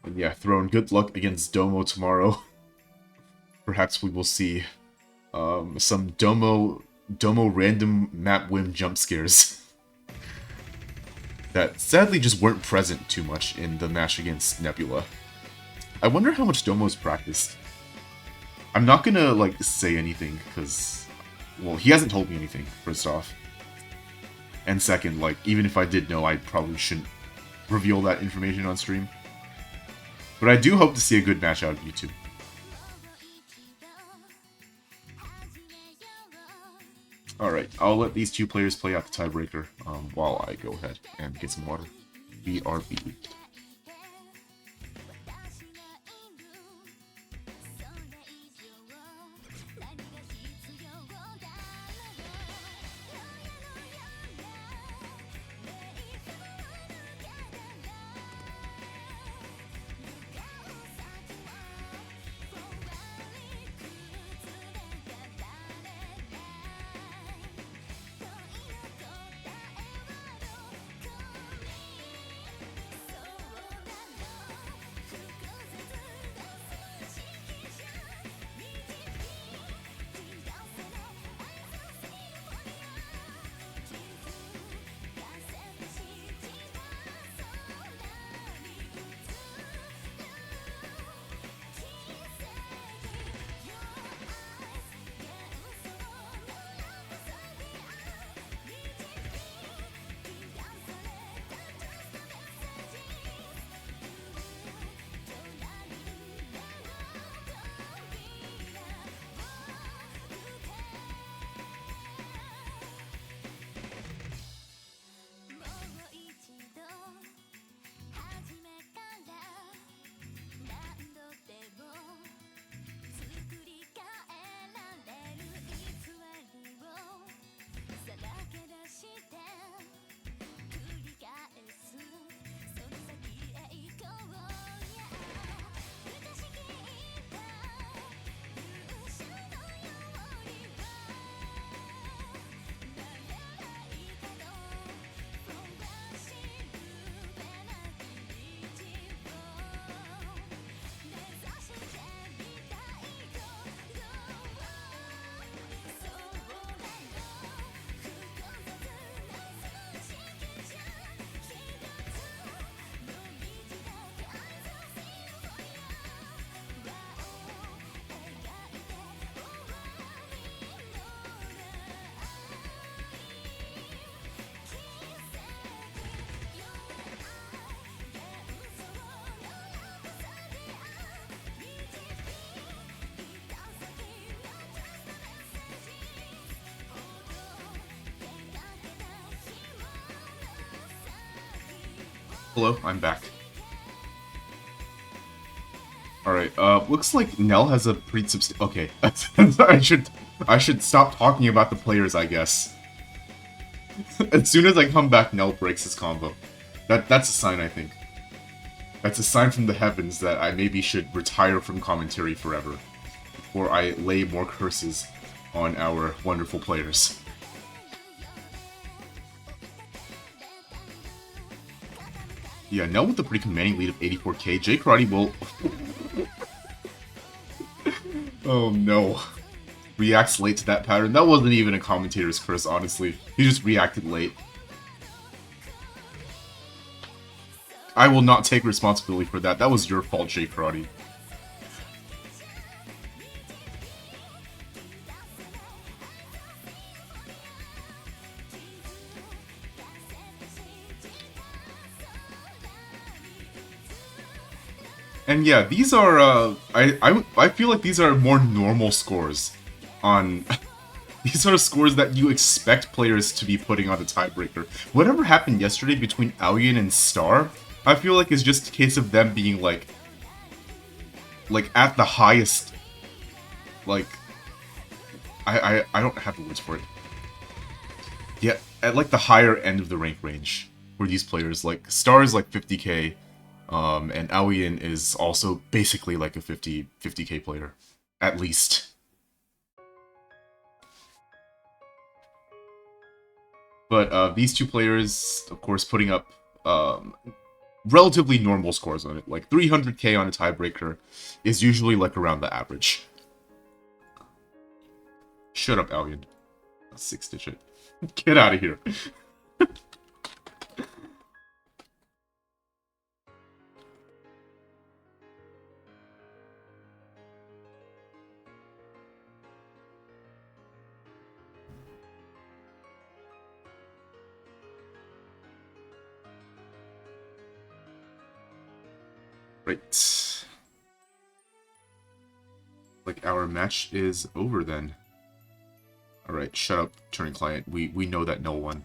And yeah, Throne, good luck against Domo tomorrow. Perhaps we will see some Domo random map whim jump scares that sadly just weren't present too much in the match against Nebula. I wonder how much Domo's practiced. I'm not gonna, like, say anything, because, well, he hasn't told me anything, first off. And second, like, even if I did know, I probably shouldn't reveal that information on stream. But I do hope to see a good match out of you two. Alright, I'll let these two players play out the tiebreaker while I go ahead and get some water. BRB. Hello, I'm back. Alright, looks like NeL has a pretty okay. I should stop talking about the players, I guess. As soon as I come back, NeL breaks his combo. That's a sign, I think. That's a sign from the heavens that I maybe should retire from commentary forever, before I lay more curses on our wonderful players. Yeah, NeL with a pretty commanding lead of 84k. Jkarate will... Oh no. Reacts late to that pattern. That wasn't even a commentator's curse, honestly. He just reacted late. I will not take responsibility for that. That was your fault, Jkarate. And yeah, these are, I feel like these are more normal scores on... These are scores that you expect players to be putting on a tiebreaker. Whatever happened yesterday between Aoyan and Star, I feel like is just a case of them being like at the highest, like, I don't have the words for it. Yeah, at like the higher end of the rank range. for these players. Like, Star is like 50k, and Aoyan is also basically like a 50k player, at least. But these two players, of course, putting up relatively normal scores on it. Like 300k on a tiebreaker is usually like around the average. Shut up, Aoyan. 6-digit. Get out of here. Right. Like, our match is over then. Alright, shut up, turning client. We know that NeL won.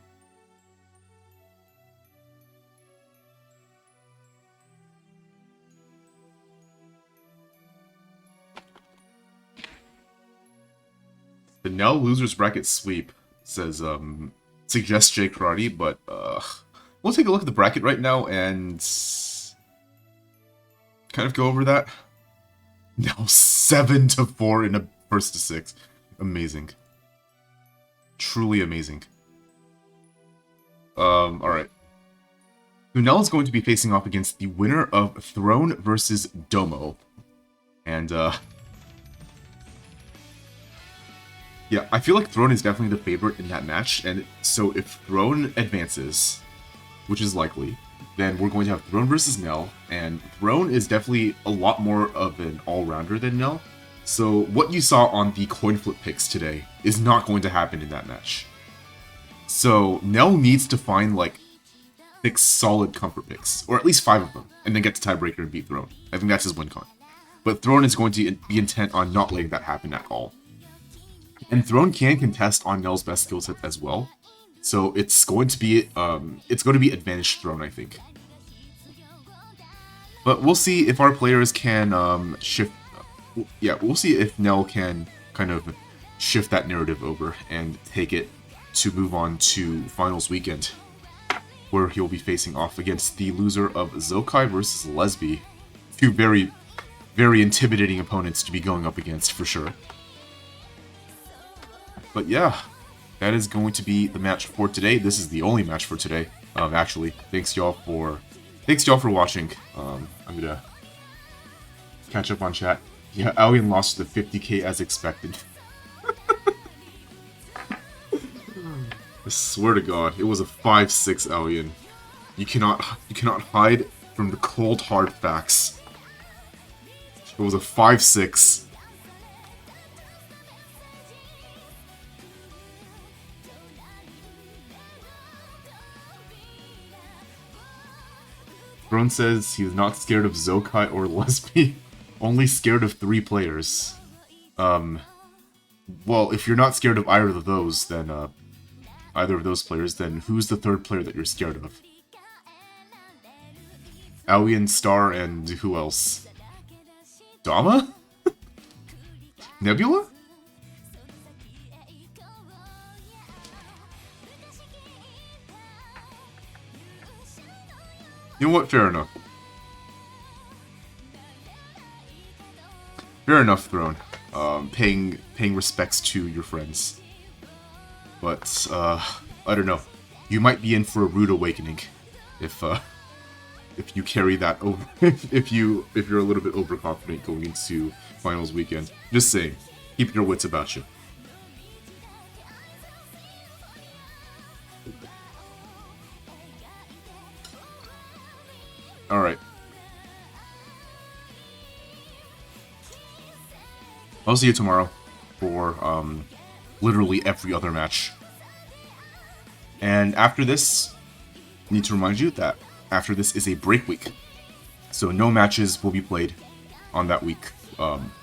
The NeL losers bracket sweep says, suggests Jkarate, but, we'll take a look at the bracket right now and kind of go over that. No, 7-4 in a first to 6. Amazing. Truly amazing. Alright. NeL is going to be facing off against the winner of Throne versus Domo. And, yeah, I feel like Throne is definitely the favorite in that match, and so if Throne advances, which is likely, then we're going to have Throne versus NeL, and Throne is definitely a lot more of an all-rounder than NeL. So what you saw on the coin flip picks today is not going to happen in that match. So NeL needs to find like 6 solid comfort picks, or at least 5 of them, and then get to tiebreaker and beat Throne. I think that's his win con. But Throne is going to be intent on not letting that happen at all. And Throne can contest on NeL's best skill set as well. So it's going to be advantage Throne, I think. But we'll see if our players can shift. Yeah, we'll see if NeL can kind of shift that narrative over and take it to move on to finals weekend, where he'll be facing off against the loser of Zokai versus Lesby. 2 very, very intimidating opponents to be going up against for sure. But yeah, that is going to be the match for today. This is the only match for today. Actually, thanks y'all for watching. I'm gonna catch up on chat. Yeah, Aoyan lost the 50k as expected. I swear to God, it was a 5-6 Aoyan. You cannot hide from the cold hard facts. It was a 5-6. Throne says he's not scared of Zokai or Lesby, only scared of 3 players. Well, if you're not scared of either of those, then, either of those players, then who's the 3rd player that you're scared of? Aoyan, Star, and who else? Dama? Nebula? You know what? Fair enough. Fair enough, Throne. Paying respects to your friends. But, I don't know. You might be in for a rude awakening if you carry that over. if you're a little bit overconfident going into finals weekend. Just saying. Keep your wits about you. Alright. I'll see you tomorrow for, literally every other match. And after this, I need to remind you that after this is a break week. So no matches will be played on that week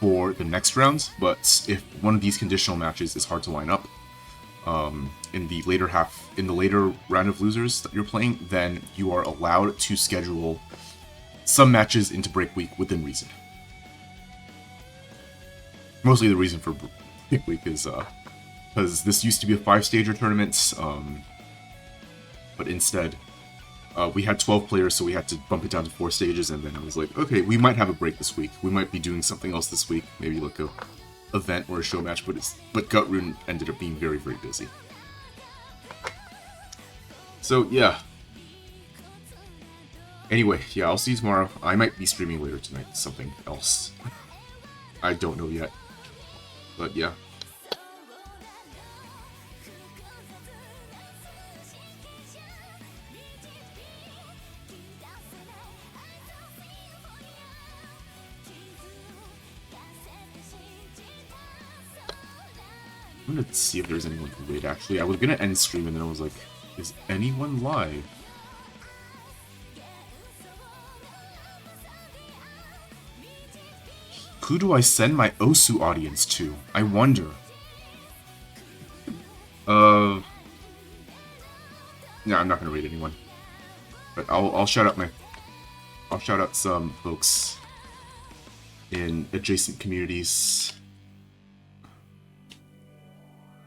for the next rounds, but if one of these conditional matches is hard to line up in the later round of losers that you're playing, then you are allowed to schedule some matches into break week within reason. Mostly the reason for break week is because this used to be a 5-stager tournament, but instead We had 12 players, so we had to bump it down to 4 stages, and then I was like, okay, we might have a break this week. We might be doing something else this week, maybe like a event or a show match, but Gut Rune ended up being very, very busy. So, yeah. Anyway, yeah, I'll see you tomorrow. I might be streaming later tonight, something else. I don't know yet. But, yeah. I'm gonna see if there's anyone who wait, actually. I was gonna end stream, and then I was like, is anyone live? Who do I send my Osu audience to? I wonder. Yeah, I'm not gonna rate anyone. But I'll shout out some folks in adjacent communities.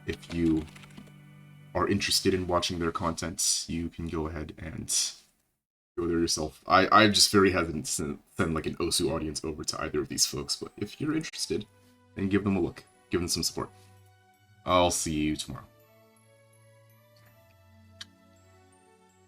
If you are interested in watching their content, you can go ahead and go there yourself. I'm just very hesitant to send like an Osu audience over to either of these folks, but if you're interested, then give them a look. Give them some support. I'll see you tomorrow.